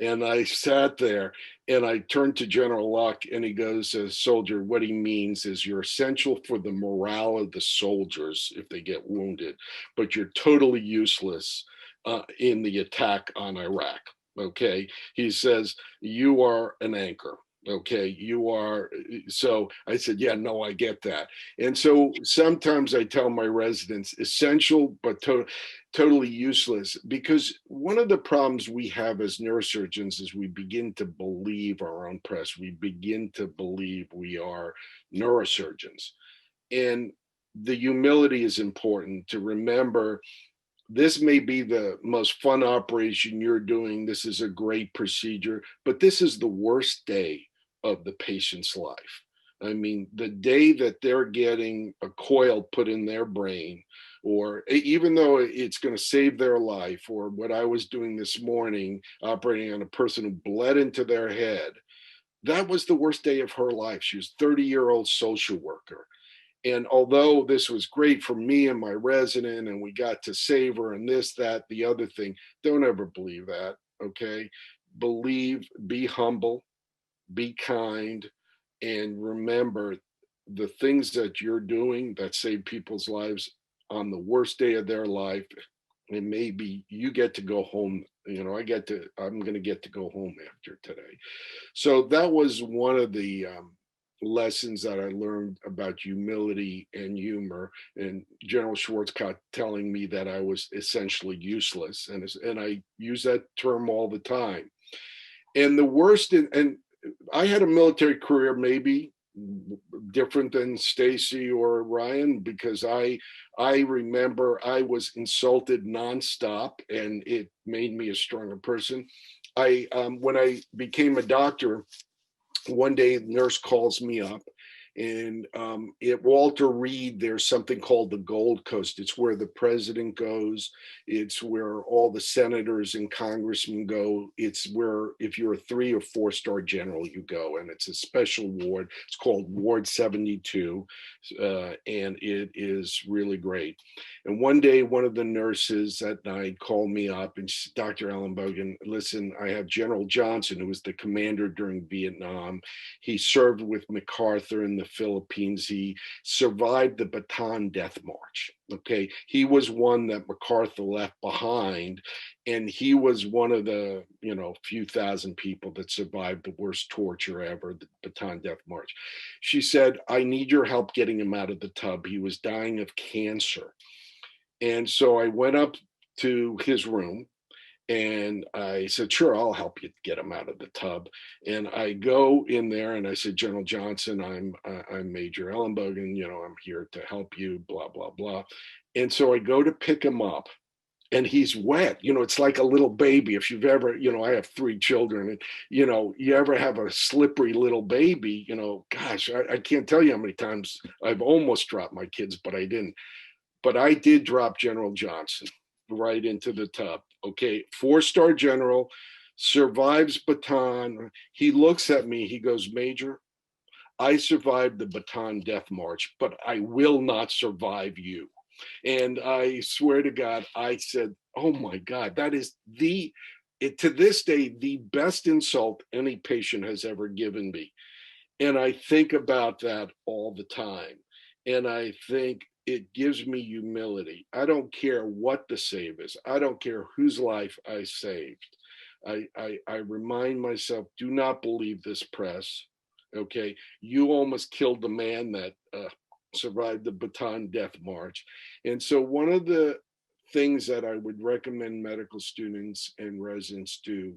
And I sat there and I turned to General Luck and he goes, "As a soldier, what he means is you're essential for the morale of the soldiers if they get wounded, but you're totally useless in the attack on Iraq." Okay. He says, you are an anchor. Okay. You are. So I said, yeah, no, I get that. And so sometimes I tell my residents essential, but totally useless, because one of the problems we have as neurosurgeons is we begin to believe our own press. We begin to believe we are neurosurgeons. And the humility is important to remember. This may be the most fun operation you're doing. This is a great procedure, but this is the worst day of the patient's life. I mean, the day that they're getting a coil put in their brain, or even though it's going to save their life, or what I was doing this morning, operating on a person who bled into their head, that was the worst day of her life. She was a 30-year-old social worker. And although this was great for me and my resident, and we got to save her and this, that, the other thing, don't ever believe that, okay? Believe, be humble, be kind, and remember the things that you're doing that save people's lives on the worst day of their life. And maybe you get to go home. I'm going to get to go home after today. So that was one of the lessons that I learned about humility and humor, and General Schwarzkopf telling me that I was essentially useless. And I use that term all the time. And the worst, and I had a military career, maybe different than Stacy or Ryan, because I remember I was insulted nonstop, and it made me a stronger person. When I became a doctor, one day the nurse calls me up, and at Walter Reed, there's something called the Gold Coast. It's where the president goes. It's where all the senators and congressmen go. It's where, if you're a 3 or 4-star general, you go, and it's a special ward. It's called Ward 72, and it is really great. And one day, one of the nurses at night called me up, and she said, Dr. Ellenbogen, listen, I have General Johnson, who was the commander during Vietnam. He served with MacArthur in the Philippines. He survived the Bataan Death March. Okay. He was one that MacArthur left behind. And he was one of the, few thousand people that survived the worst torture ever, the Bataan Death March. She said, I need your help getting him out of the tub. He was dying of cancer. And so I went up to his room, and I said, sure, I'll help you get him out of the tub. And I go in there and I said, General Johnson, I'm Major Ellenbogen, I'm here to help you, blah, blah, blah. And so I go to pick him up, and he's wet. It's like a little baby. If you've ever, I have 3 children, and, you ever have a slippery little baby, gosh, I can't tell you how many times I've almost dropped my kids, but I didn't. But I did drop General Johnson right into the tub. Okay, 4-star general, survives Bataan. He looks at me, he goes, Major, I survived the Bataan Death March, but I will not survive you. And I swear to God, I said, oh my God, that is to this day, the best insult any patient has ever given me. And I think about that all the time. And I think, it gives me humility. I don't care what the save is. I don't care whose life I saved. I remind myself, do not believe this press. Okay, you almost killed the man that survived the Bataan Death March. And so one of the things that I would recommend medical students and residents do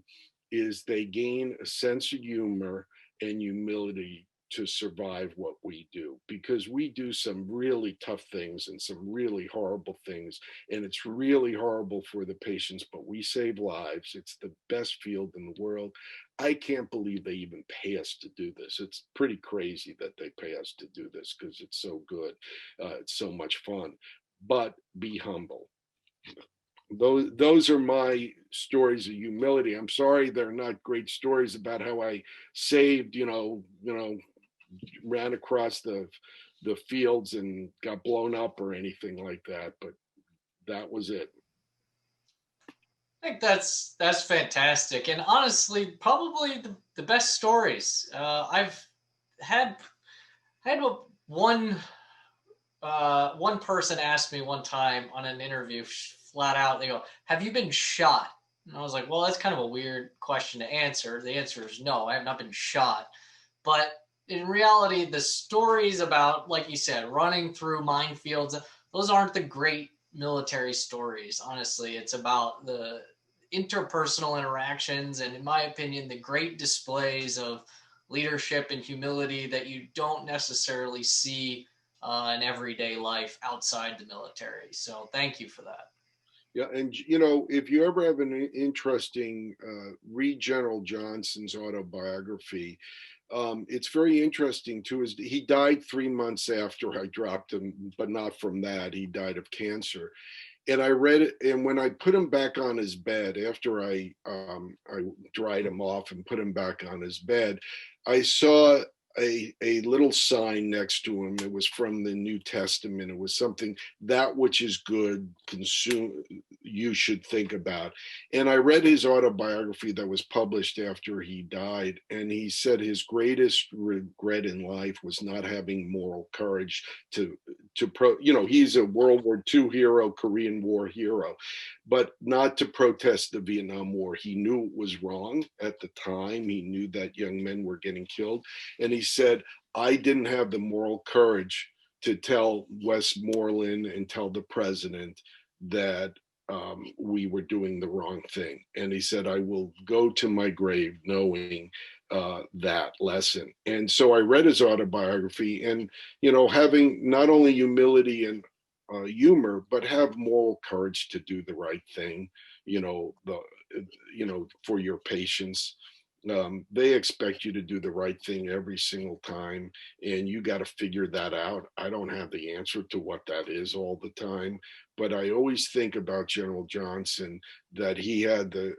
is they gain a sense of humor and humility to survive what we do, because we do some really tough things and some really horrible things, and it's really horrible for the patients, but we save lives. It's the best field in the world. I can't believe they even pay us to do this. It's pretty crazy that they pay us to do this, because it's so good. It's so much fun. But be humble. Those are my stories of humility. I'm sorry they're not great stories about how I saved, ran across the fields and got blown up or anything like that, but that was it. I think that's fantastic, and honestly, probably the best stories. I've had one person ask me one time on an interview, flat out, they go, "Have you been shot?" And I was like, well, that's kind of a weird question to answer. The answer is no, I have not been shot. But in reality, the stories about, like you said, running through minefields, those aren't the great military stories. Honestly, it's about the interpersonal interactions, and in my opinion, the great displays of leadership and humility that you don't necessarily see in everyday life outside the military. So thank you for that. Yeah, and you know, if you ever have an interesting read General Johnson's autobiography, it's very interesting too. Is he died 3 months after I dropped him, but not from that. He died of cancer. And I read it, and when I put him back on his bed after I dried him off and put him back on his bed, I saw a little sign next to him. It was from the New Testament. It was something, that which is good, consume, you should think about. And I read his autobiography that was published after he died, and he said his greatest regret in life was not having moral courage he's a World War II hero, Korean War hero, but not to protest the Vietnam War. He knew it was wrong at the time. He knew that young men were getting killed. And he said, I didn't have the moral courage to tell Westmoreland and tell the president that we were doing the wrong thing. And he said, I will go to my grave knowing that lesson. And so I read his autobiography, and, you know, having not only humility and humor, but have moral courage to do the right thing, for your patients. They expect you to do the right thing every single time, and you got to figure that out. I don't have the answer to what that is all the time, but I always think about General Johnson, that he had the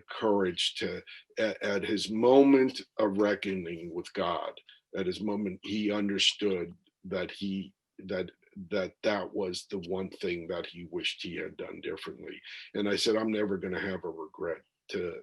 courage to, at his moment of reckoning with God, at his moment, he understood that that was the one thing that he wished he had done differently. And I said, I'm never going to have a regret to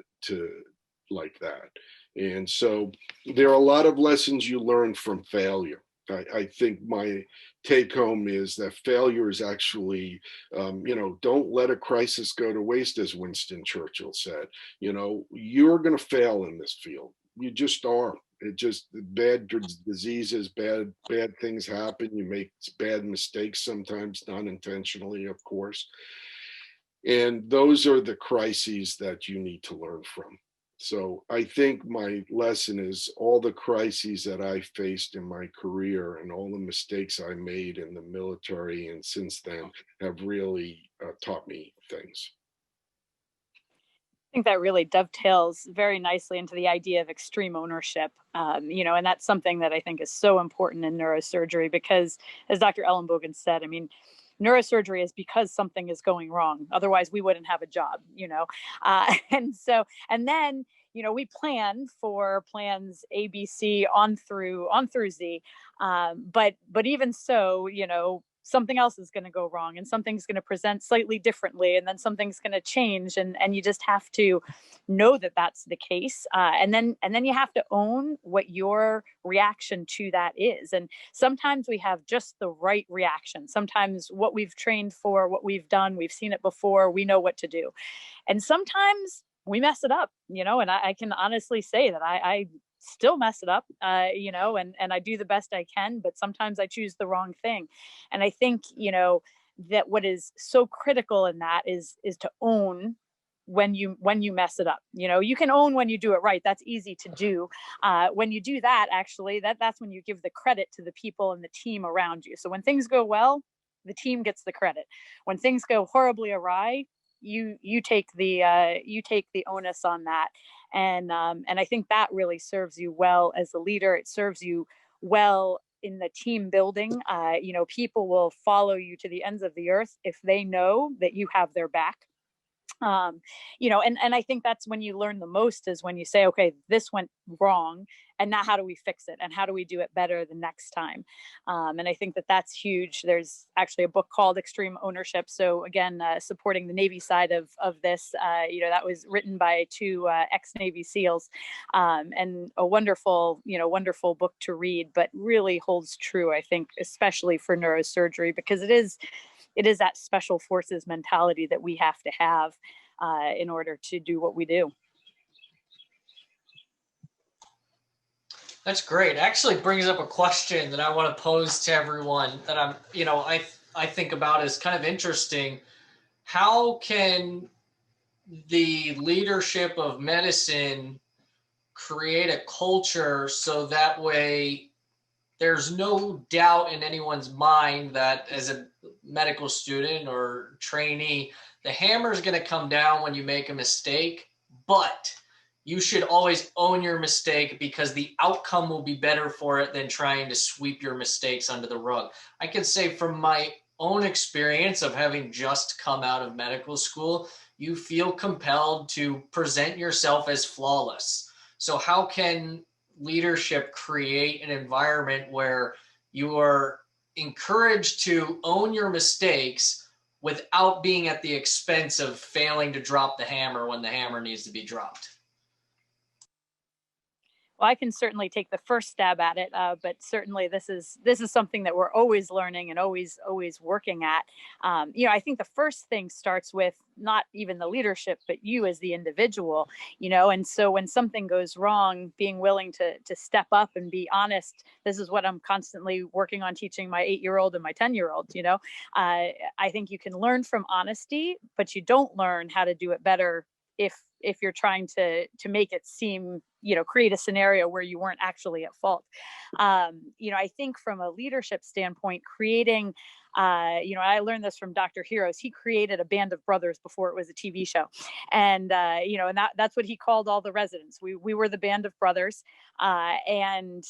like that. And so there are a lot of lessons you learn from failure. I think my take home is that failure is actually, don't let a crisis go to waste, as Winston Churchill said. You're going to fail in this field. You just are. It just, bad diseases, bad things happen. You make bad mistakes sometimes, not intentionally, of course. And those are the crises that you need to learn from. So I think my lesson is all the crises that I faced in my career and all the mistakes I made in the military and since then have really taught me things. I think that really dovetails very nicely into the idea of extreme ownership, and that's something that I think is so important in neurosurgery, because as Dr. Ellenbogen said, I mean, neurosurgery is because something is going wrong. Otherwise, we wouldn't have a job, and then, we plan for plans A, B, C on through Z. But even so, something else is going to go wrong, and something's going to present slightly differently, and then something's going to change, and you just have to know that that's the case, and then you have to own what your reaction to that is. And sometimes we have just the right reaction. Sometimes what we've trained for, what we've done, we've seen it before, we know what to do. And sometimes we mess it up, and I can honestly say that I still mess it up, and I do the best I can, but sometimes I choose the wrong thing. And I think, that what is so critical in that is to own when you mess it up. You can own when you do it right. That's easy to do. When you do that, actually, that's when you give the credit to the people and the team around you. So when things go well, the team gets the credit. When things go horribly awry, you take the onus on that. And I think that really serves you well as a leader. It serves you well in the team building. People will follow you to the ends of the earth if they know that you have their back. And I think that's when you learn the most, is when you say, okay, this went wrong, and now how do we fix it, and how do we do it better the next time? And I think that that's huge. There's actually a book called Extreme Ownership. So again, supporting the Navy side of this, that was written by two ex-Navy SEALs, and a wonderful book to read, but really holds true, I think, especially for neurosurgery, because it is that special forces mentality that we have to have. in order to do what we do. That's great. It actually brings up a question that I want to pose to everyone that I think about as kind of interesting. How can the leadership of medicine create a culture so that way there's no doubt in anyone's mind that as a medical student or trainee, the hammer is going to come down when you make a mistake, but you should always own your mistake because the outcome will be better for it than trying to sweep your mistakes under the rug. I can say from my own experience of having just come out of medical school, you feel compelled to present yourself as flawless. So how can leadership create an environment where you are encouraged to own your mistakes without being at the expense of failing to drop the hammer when the hammer needs to be dropped? Well, I can certainly take the first stab at it, but certainly this is something that we're always learning and always working at. I think the first thing starts with not even the leadership, but you as the individual. And so when something goes wrong, being willing to step up and be honest. This is what I'm constantly working on teaching my 8-year-old and my 10-year-old. I think you can learn from honesty, but you don't learn how to do it better if you're trying to make it seem, create a scenario where you weren't actually at fault. I think from a leadership standpoint, creating, I learned this from Dr. Heroes. He created a band of brothers before it was a TV show. And, and that's what he called all the residents. We were the band of brothers. And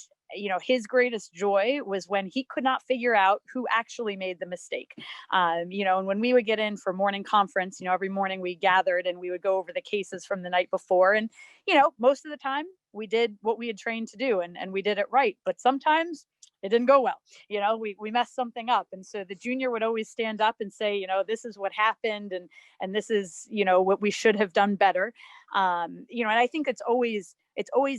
his greatest joy was when he could not figure out who actually made the mistake. And when we would get in for morning conference, every morning we gathered and we would go over the cases from the night before. And, most of the time we did what we had trained to do and we did it right. But sometimes it didn't go well. We messed something up. And so the junior would always stand up and say, this is what happened. And this is, what we should have done better. And I think it's always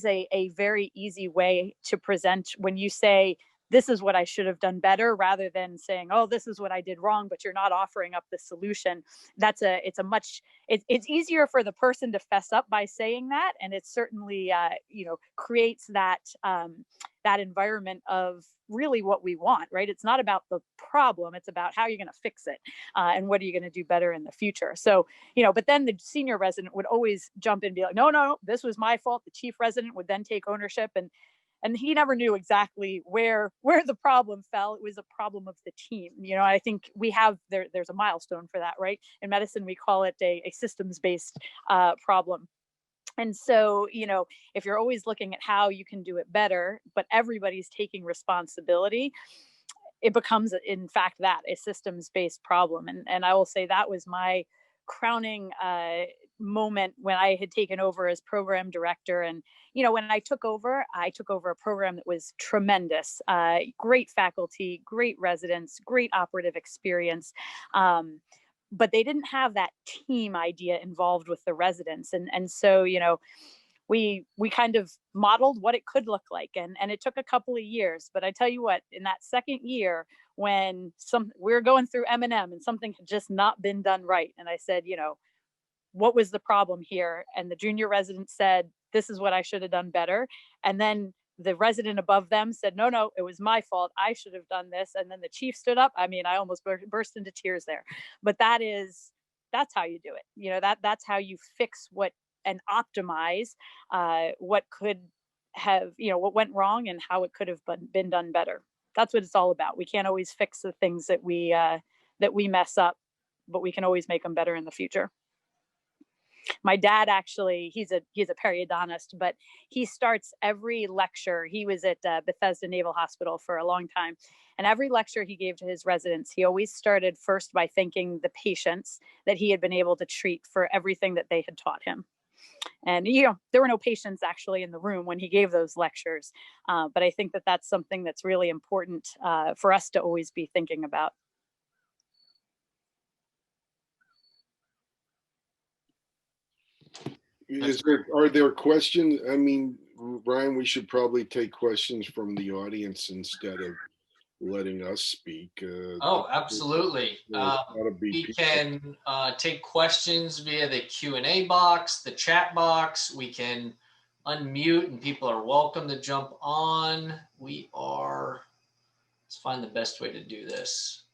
a very easy way to present when you say, this is what I should have done better, rather than saying, oh, this is what I did wrong, but you're not offering up the solution. It's easier for the person to fess up by saying that. And it certainly, creates that environment of really what we want, right? It's not about the problem. It's about how you're going to fix it and what are you going to do better in the future. So, but then the senior resident would always jump in and be like, no, this was my fault. The chief resident would then take ownership and he never knew exactly where the problem fell. It was a problem of the team. I think there's a milestone for that, right? In medicine, we call it a systems-based problem. And so, if you're always looking at how you can do it better, but everybody's taking responsibility, it becomes, in fact, a systems-based problem. And I will say that was my crowning moment when I had taken over as program director. And, when I took over a program that was tremendous, great faculty, great residents, great operative experience. But they didn't have that team idea involved with the residents. And so, we kind of modeled what it could look like. And it took a couple of years, but I tell you what, in that second year, when we were going through M&M and something had just not been done right. And I said, what was the problem here? And the junior resident said, this is what I should have done better. And then the resident above them said, no, it was my fault. I should have done this. And then the chief stood up. I mean, I almost burst into tears there. But that's how you do it. That's how you fix and optimize what could have, what went wrong and how it could have been done better. That's what it's all about. We can't always fix the things that we mess up, but we can always make them better in the future. My dad, actually, he's a periodontist, but he starts every lecture. He was at Bethesda Naval Hospital for a long time. And every lecture he gave to his residents, he always started first by thanking the patients that he had been able to treat for everything that they had taught him. And, there were no patients actually in the room when he gave those lectures. But I think that that's something that's really important for us to always be thinking about. Are there questions? I mean, Ryan, we should probably take questions from the audience instead of letting us speak. Oh, absolutely. Gotta be We people. can take questions via the Q&A box, the chat box. We can unmute and people are welcome to jump on. Let's find the best way to do this.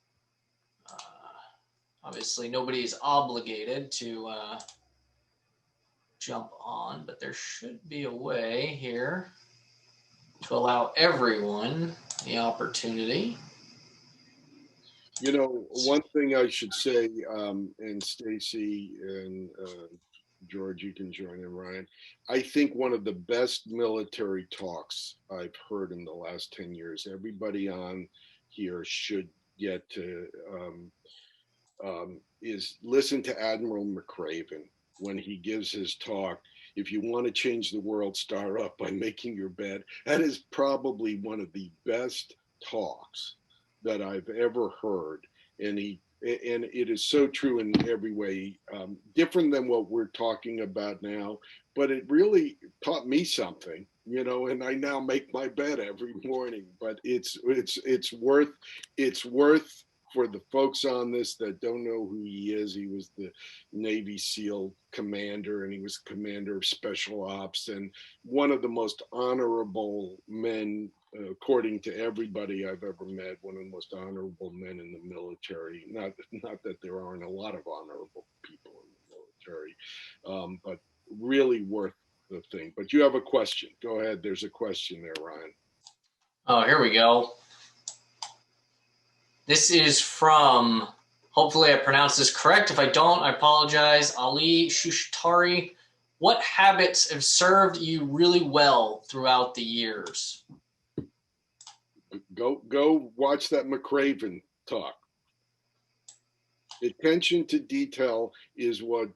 Obviously, nobody is obligated to jump on, but there should be a way here to allow everyone the opportunity. You know, one thing I should say, and Stacy and George, you can join in, Ryan. I think one of the best military talks I've heard in the last 10 years. Everybody on here should get to is listen to Admiral McRaven when he gives his talk. If you want to change the world, start off by making your bed. That is probably one of the best talks that I've ever heard, and it is so true in every way, different than what we're talking about now, but it really taught me something, you know, and I now make my bed every morning. But it's worth for the folks on this that don't know who he is. He was the Navy SEAL commander, and he was commander of special ops, and one of the most honorable men, according to everybody I've ever met, one of the most honorable men in the military. Not that there aren't a lot of honorable people in the military, but really worth the thing. But you have a question. Go ahead. There's a question there, Ryan. Oh, here we go. This is from, hopefully I pronounced this correct. If I don't, I apologize. Ali Shushtari. What habits have served you really well throughout the years? Go watch that McRaven talk. Attention to detail is what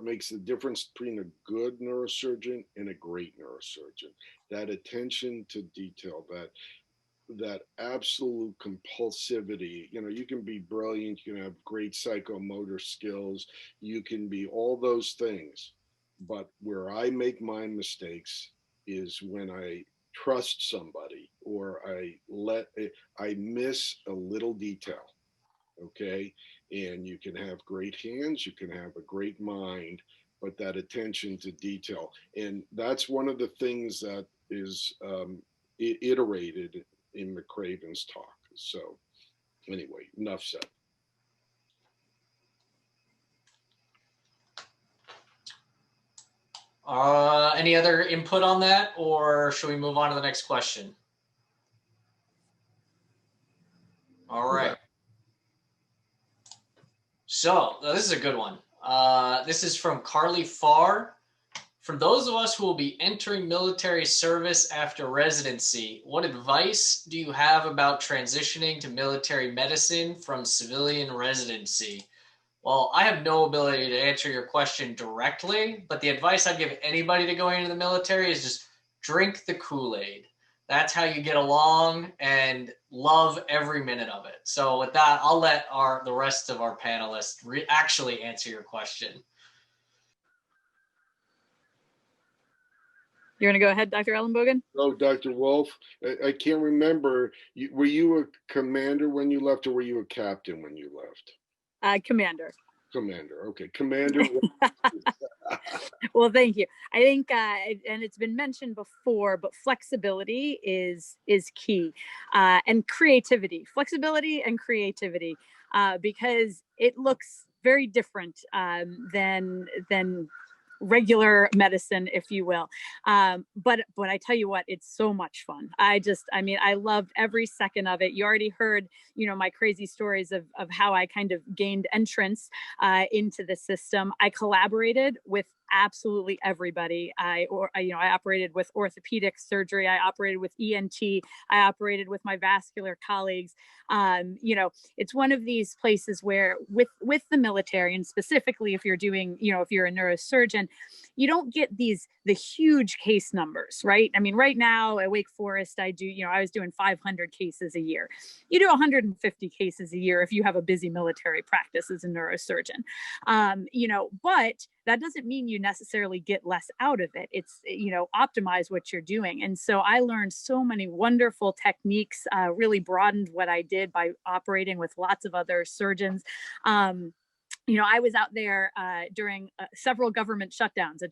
makes the difference between a good neurosurgeon and a great neurosurgeon. That attention to detail, that absolute compulsivity. You know, you can be brilliant, you can have great psychomotor skills, you can be all those things, but where I make my mistakes is when I trust somebody or I miss a little detail. Okay, and you can have great hands, you can have a great mind, but that attention to detail, and that's one of the things that is iterated in McRaven's talk. So anyway, enough said. Any other input on that, or should we move on to the next question? All right. So this is a good one. This is from Carly Farr. For those of us who will be entering military service after residency, what advice do you have about transitioning to military medicine from civilian residency? Well, I have no ability to answer your question directly, but the advice I'd give anybody to going into the military is just drink the Kool-Aid. That's how you get along and love every minute of it. So with that, I'll let the rest of our panelists actually answer your question. You're going to go ahead, Dr. Ellenbogen? Oh, Dr. Wolf, I can't remember. Were you a commander when you left, or were you a captain when you left? Commander. Commander. Okay. Commander. Well, thank you. I think, and it's been mentioned before, but flexibility is key, and creativity, flexibility and creativity, because it looks very different than regular medicine, if you will. But I tell you what, it's so much fun. I loved every second of it. You already heard, my crazy stories of how I kind of gained entrance into the system. I collaborated with absolutely everybody. I operated with orthopedic surgery. I operated with ENT. I operated with my vascular colleagues. It's one of these places where with the military, and specifically if you're doing, if you're a neurosurgeon, you don't get the huge case numbers, right? I mean, right now at Wake Forest, I was doing 500 cases a year. You do 150 cases a year if you have a busy military practice as a neurosurgeon. But that doesn't mean you necessarily get less out of it. It's, optimize what you're doing. And so I learned so many wonderful techniques, really broadened what I did by operating with lots of other surgeons. I was out there during several government shutdowns.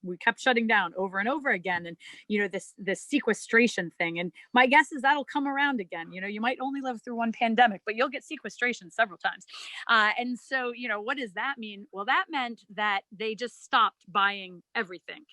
We kept shutting down over and over again. And, this sequestration thing. And my guess is that'll come around again. You might only live through one pandemic, but you'll get sequestration several times. And so, what does that mean? Well, that meant that they just stopped buying everything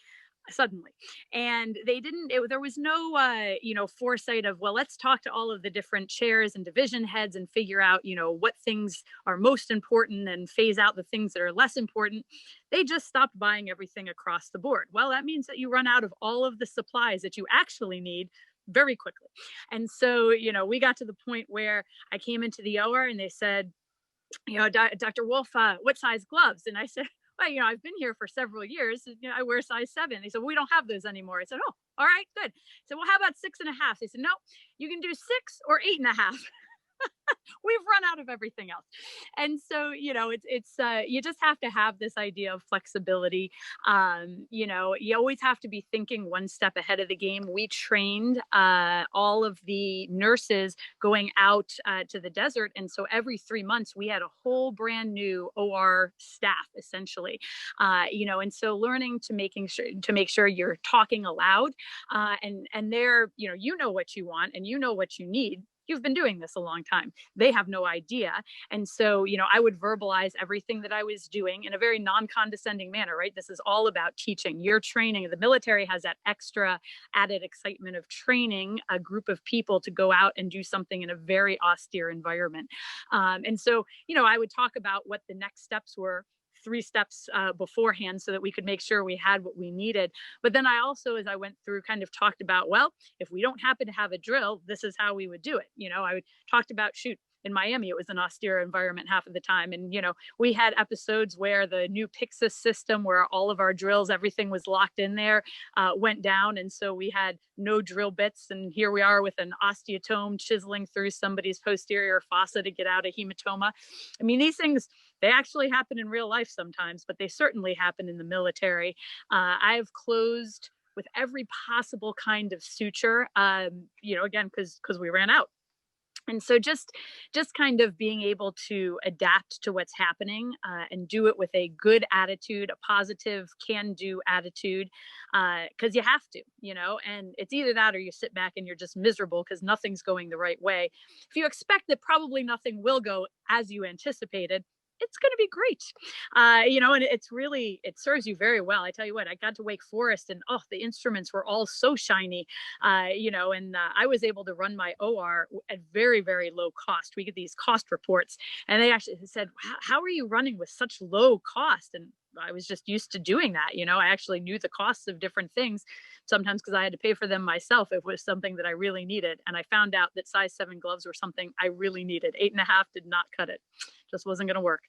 suddenly, and there was no foresight of, well, let's talk to all of the different chairs and division heads and figure out what things are most important and phase out the things that are less important. They just stopped buying everything across the board. Well, that means that you run out of all of the supplies that you actually need very quickly. And so we got to the point where I came into the OR and they said, Dr. Wolf, what size gloves? And I said, well, I've been here for several years. I wear size 7. They said, well, we don't have those anymore. I said, oh, all right, good. I said, well, how about 6.5? They said, no, you can do 6 or 8.5. We've run out of everything else. And so, it's you just have to have this idea of flexibility. You always have to be thinking one step ahead of the game. We trained all of the nurses going out to the desert. And so every 3 months we had a whole brand new OR staff, essentially. And so learning to make sure you're talking aloud and they're, what you want and what you need. You've been doing this a long time. They have no idea. And so, I would verbalize everything that I was doing in a very non-condescending manner, right? This is all about teaching. You're training. The military has that extra added excitement of training a group of people to go out and do something in a very austere environment. And so, I would talk about what the next steps were 3 steps beforehand so that we could make sure we had what we needed. But then I also, as I went through, kind of talked about, well, if we don't happen to have a drill, this is how we would do it. I talked about, in Miami, it was an austere environment half of the time. And, we had episodes where the new Pyxis system, where all of our drills, everything was locked in there, went down. And so we had no drill bits. And here we are with an osteotome chiseling through somebody's posterior fossa to get out a hematoma. I mean, these things, they actually happen in real life sometimes, but they certainly happen in the military. I've closed with every possible kind of suture, again, because we ran out. And so just kind of being able to adapt to what's happening and do it with a good attitude, a positive can-do attitude, because you have to, and it's either that or you sit back and you're just miserable because nothing's going the right way. If you expect that probably nothing will go as you anticipated, it's going to be great. And it serves you very well. I tell you what, I got to Wake Forest and the instruments were all so shiny, and I was able to run my OR at very, very low cost. We get these cost reports and they actually said, how are you running with such low cost? And I was just used to doing that. I actually knew the costs of different things, sometimes because I had to pay for them myself. It was something that I really needed. And I found out that size 7 gloves were something I really needed. 8.5 did not cut it. Just wasn't going to work.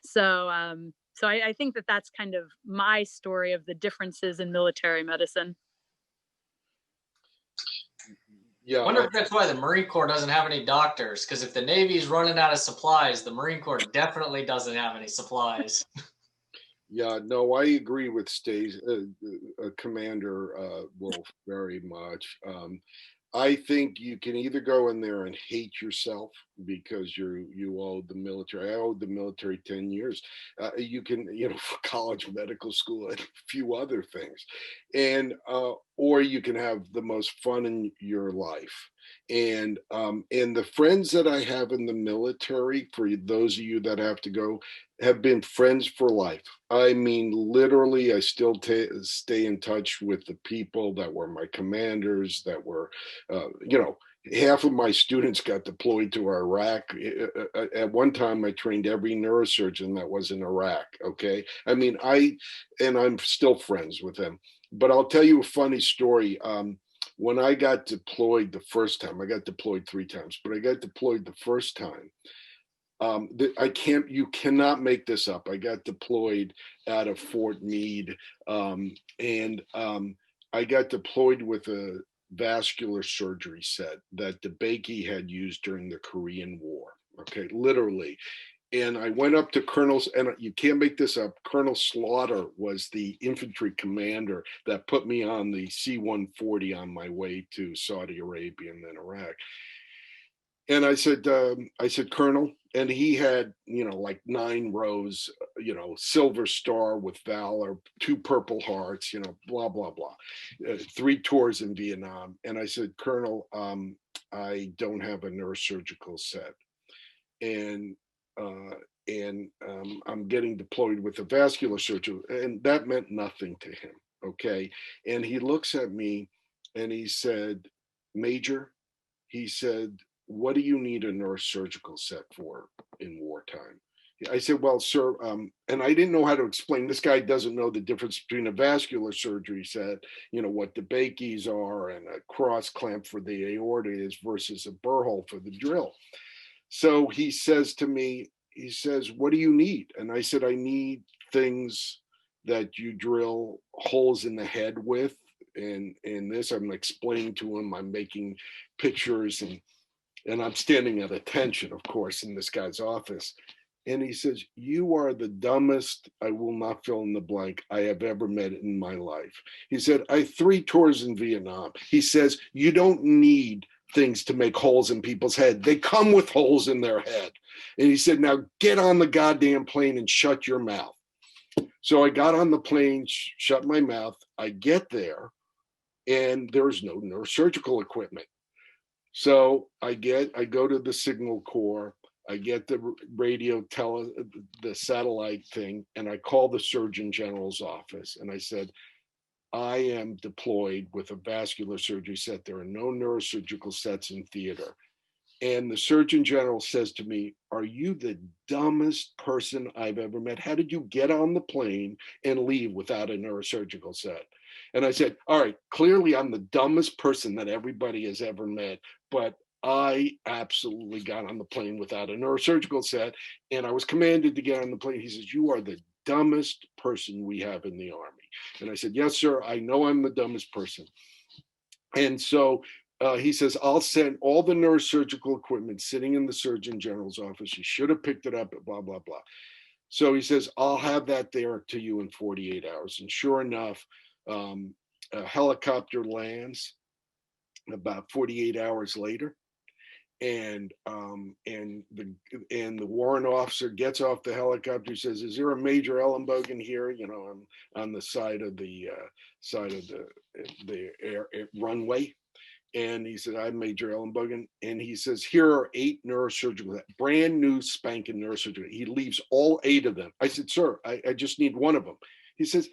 So I think that that's kind of my story of the differences in military medicine. Yeah, I wonder if that's why the Marine Corps doesn't have any doctors, because if the Navy's running out of supplies, the Marine Corps definitely doesn't have any supplies. Yeah, no, I agree with Commander Wolf very much. I think you can either go in there and hate yourself because you owe the military. I owed the military 10 years. You can, for college, medical school, and a few other things, and or you can have the most fun in your life. And the friends that I have in the military, for those of you that have to go, have been friends for life. I mean, literally, I still stay in touch with the people that were my commanders, that were, half of my students got deployed to Iraq. At one time, I trained every neurosurgeon that was in Iraq. Okay. I mean, I'm still friends with them. But I'll tell you a funny story. When I got deployed the first time, I got deployed 3 times, but I got deployed the first time. You cannot make this up. I got deployed out of Fort Meade, and I got deployed with a vascular surgery set that DeBakey had used during the Korean War. Okay, literally. And I went up to Colonel's, and you can't make this up. Colonel Slaughter was the infantry commander that put me on the C-140 on my way to Saudi Arabia and then Iraq. And I said, Colonel, and he had, like 9 rows, Silver Star with Valor, 2 Purple Hearts, blah, blah, blah, 3 tours in Vietnam. And I said, Colonel, I don't have a neurosurgical set. And I'm getting deployed with a vascular surgeon, and that meant nothing to him. Okay. And he looks at me and he said, Major, he said, what do you need a neurosurgical set for in wartime? I said, well, sir, and I didn't know how to explain. This guy doesn't know the difference between a vascular surgery set, what the Bakey's are and a cross clamp for the aorta is versus a burr hole for the drill. So he says to me, he says, what do you need? And I said, I need things that you drill holes in the head with. And this, I'm explaining to him, I'm making pictures, and I'm standing at attention, of course, in this guy's office. And he says, you are the dumbest, I will not fill in the blank, I have ever met in my life. He said, I had 3 tours in Vietnam. He says, you don't need things to make holes in people's head. They come with holes in their head. And he said, now get on the goddamn plane and shut your mouth. So I got on the plane, shut my mouth. I get there and there's no neurosurgical equipment. So I go to the signal corps, I get the radio, the satellite thing, and I call the Surgeon General's office. And I said, I am deployed with a vascular surgery set. There are no neurosurgical sets in theater. And the Surgeon General says to me, are you the dumbest person I've ever met? How did you get on the plane and leave without a neurosurgical set? And I said, all right, clearly I'm the dumbest person that everybody has ever met, but I absolutely got on the plane without a neurosurgical set, and I was commanded to get on the plane. He says, you are the dumbest person we have in the Army. And I said, yes, sir, I know I'm the dumbest person. And so he says, I'll send all the neurosurgical equipment sitting in the Surgeon General's office. You should have picked it up, blah, blah, blah. So he says, I'll have that there to you in 48 hours. And sure enough, a helicopter lands about 48 hours later. And the warrant officer gets off the helicopter, says, is there a Major Ellenbogen here? On the side of the air runway. And he said, I'm Major Ellenbogen. And he says, here are 8 neurosurgical, brand new spanking neurosurgical. He leaves all 8 of them. I said, sir, I just need one of them. He says,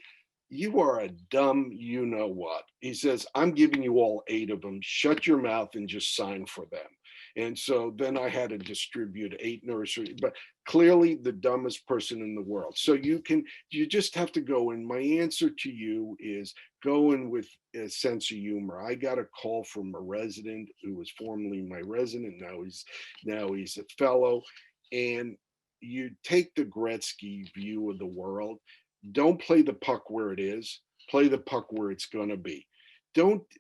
you are a dumb, you know what? He says, I'm giving you all 8 of them. Shut your mouth and just sign for them. And so then I had to distribute 8 neurosurgeons, but clearly the dumbest person in the world. So you just have to go in. My answer to you is go in with a sense of humor. I got a call from a resident who was formerly my resident. Now he's a fellow. And you take the Gretzky view of the world. Don't play the puck where it is. Play the puck where it's going to be.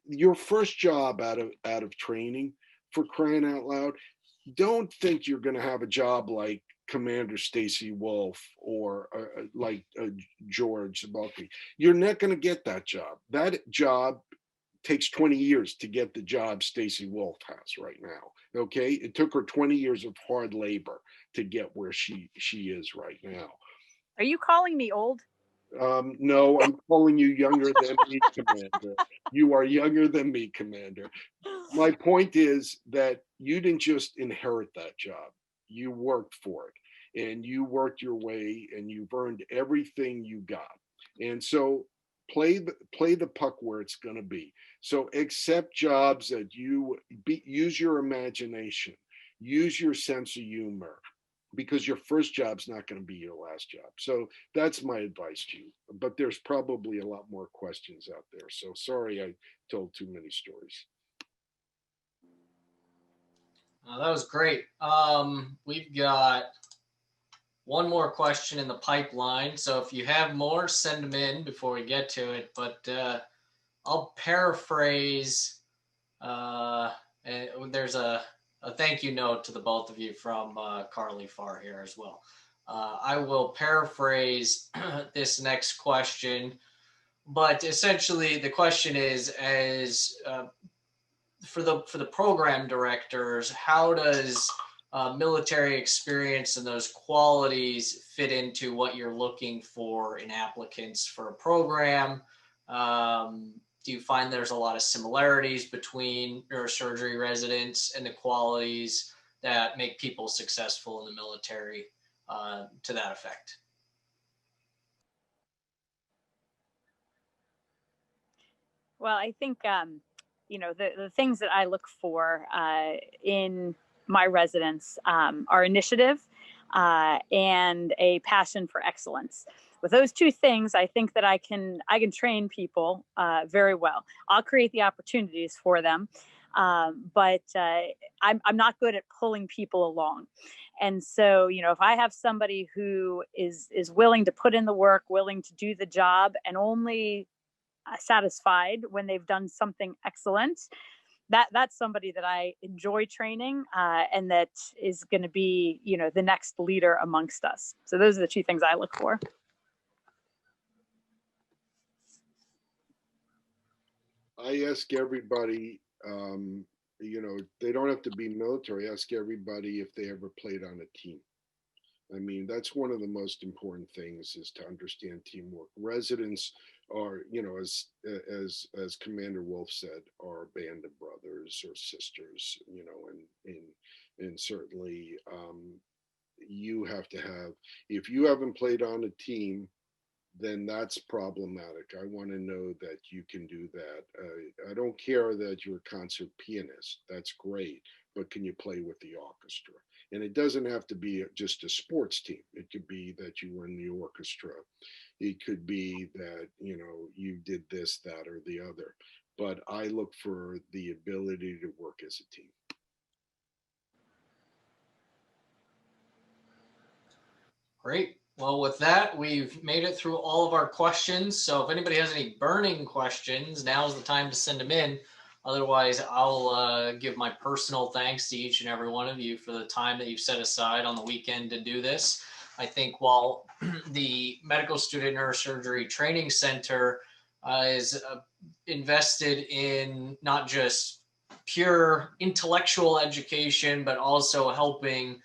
Your first job out of training, for crying out loud, don't think you're going to have a job like Commander Stacy Wolf or like George Zabalki. You're not going to get that job. That job takes 20 years to get the job Stacy Wolf has right now. Okay, it took her 20 years of hard labor to get where she is right now. Are you calling me old? No, I'm calling you younger than me, Commander. You are younger than me, Commander. My point is that you didn't just inherit that job. You worked for it, and you worked your way, and you've earned everything you got. And so play the puck where it's going to be. So accept jobs that use your imagination, use your sense of humor, because your first job's not going to be your last job. So that's my advice to you. But there's probably a lot more questions out there. So sorry I told too many stories. That was great. We've got one more question in the pipeline. So if you have more, send them in before we get to it. But I'll paraphrase. There's a a thank you note to the both of you from Carly Farr here as well. I will paraphrase this next question, but essentially the question is, as for the program directors, how does military experience and those qualities fit into what you're looking for in applicants for a program? Do you find there's a lot of similarities between neurosurgery residents and the qualities that make people successful in the military to that effect? Well, I think, the things that I look for in my residents are initiative and a passion for excellence. With those two things, I think that I can train people very well. I'll create the opportunities for them, but I'm not good at pulling people along. And so, if I have somebody who is willing to put in the work, willing to do the job, and only satisfied when they've done something excellent, that's somebody that I enjoy training and that is going to be, the next leader amongst us. So those are the two things I look for. I ask everybody, they don't have to be military. I ask everybody if they ever played on a team. I mean, that's one of the most important things, is to understand teamwork. Residents are, as Commander Wolf said, are a band of brothers or sisters, and certainly you have to have, if you haven't played on a team, then that's problematic. I want to know that you can do that. I don't care that you're a concert pianist. That's great. But can you play with the orchestra? And it doesn't have to be just a sports team. It could be that you were in the orchestra. It could be that, you did this, that, or the other. But I look for the ability to work as a team. Great. Well, with that, we've made it through all of our questions. So if anybody has any burning questions, now's the time to send them in. Otherwise, I'll give my personal thanks to each and every one of you for the time that you've set aside on the weekend to do this. I think while the Medical Student Neurosurgery Training Center is invested in not just pure intellectual education, but also helping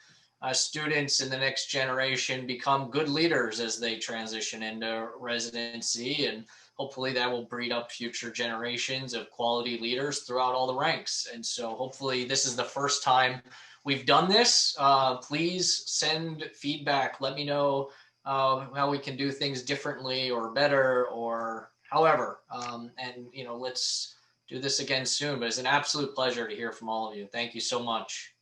students in the next generation become good leaders as they transition into residency, and hopefully that will breed up future generations of quality leaders throughout all the ranks. And so hopefully this is the first time we've done this. Please send feedback. Let me know how we can do things differently or better or however. And let's do this again soon. But it's an absolute pleasure to hear from all of you. Thank you so much.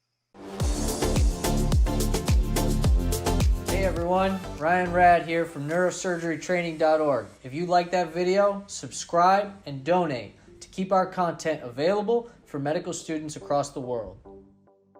Hey everyone, Ryan Rad here from neurosurgerytraining.org. If you like that video, subscribe and donate to keep our content available for medical students across the world.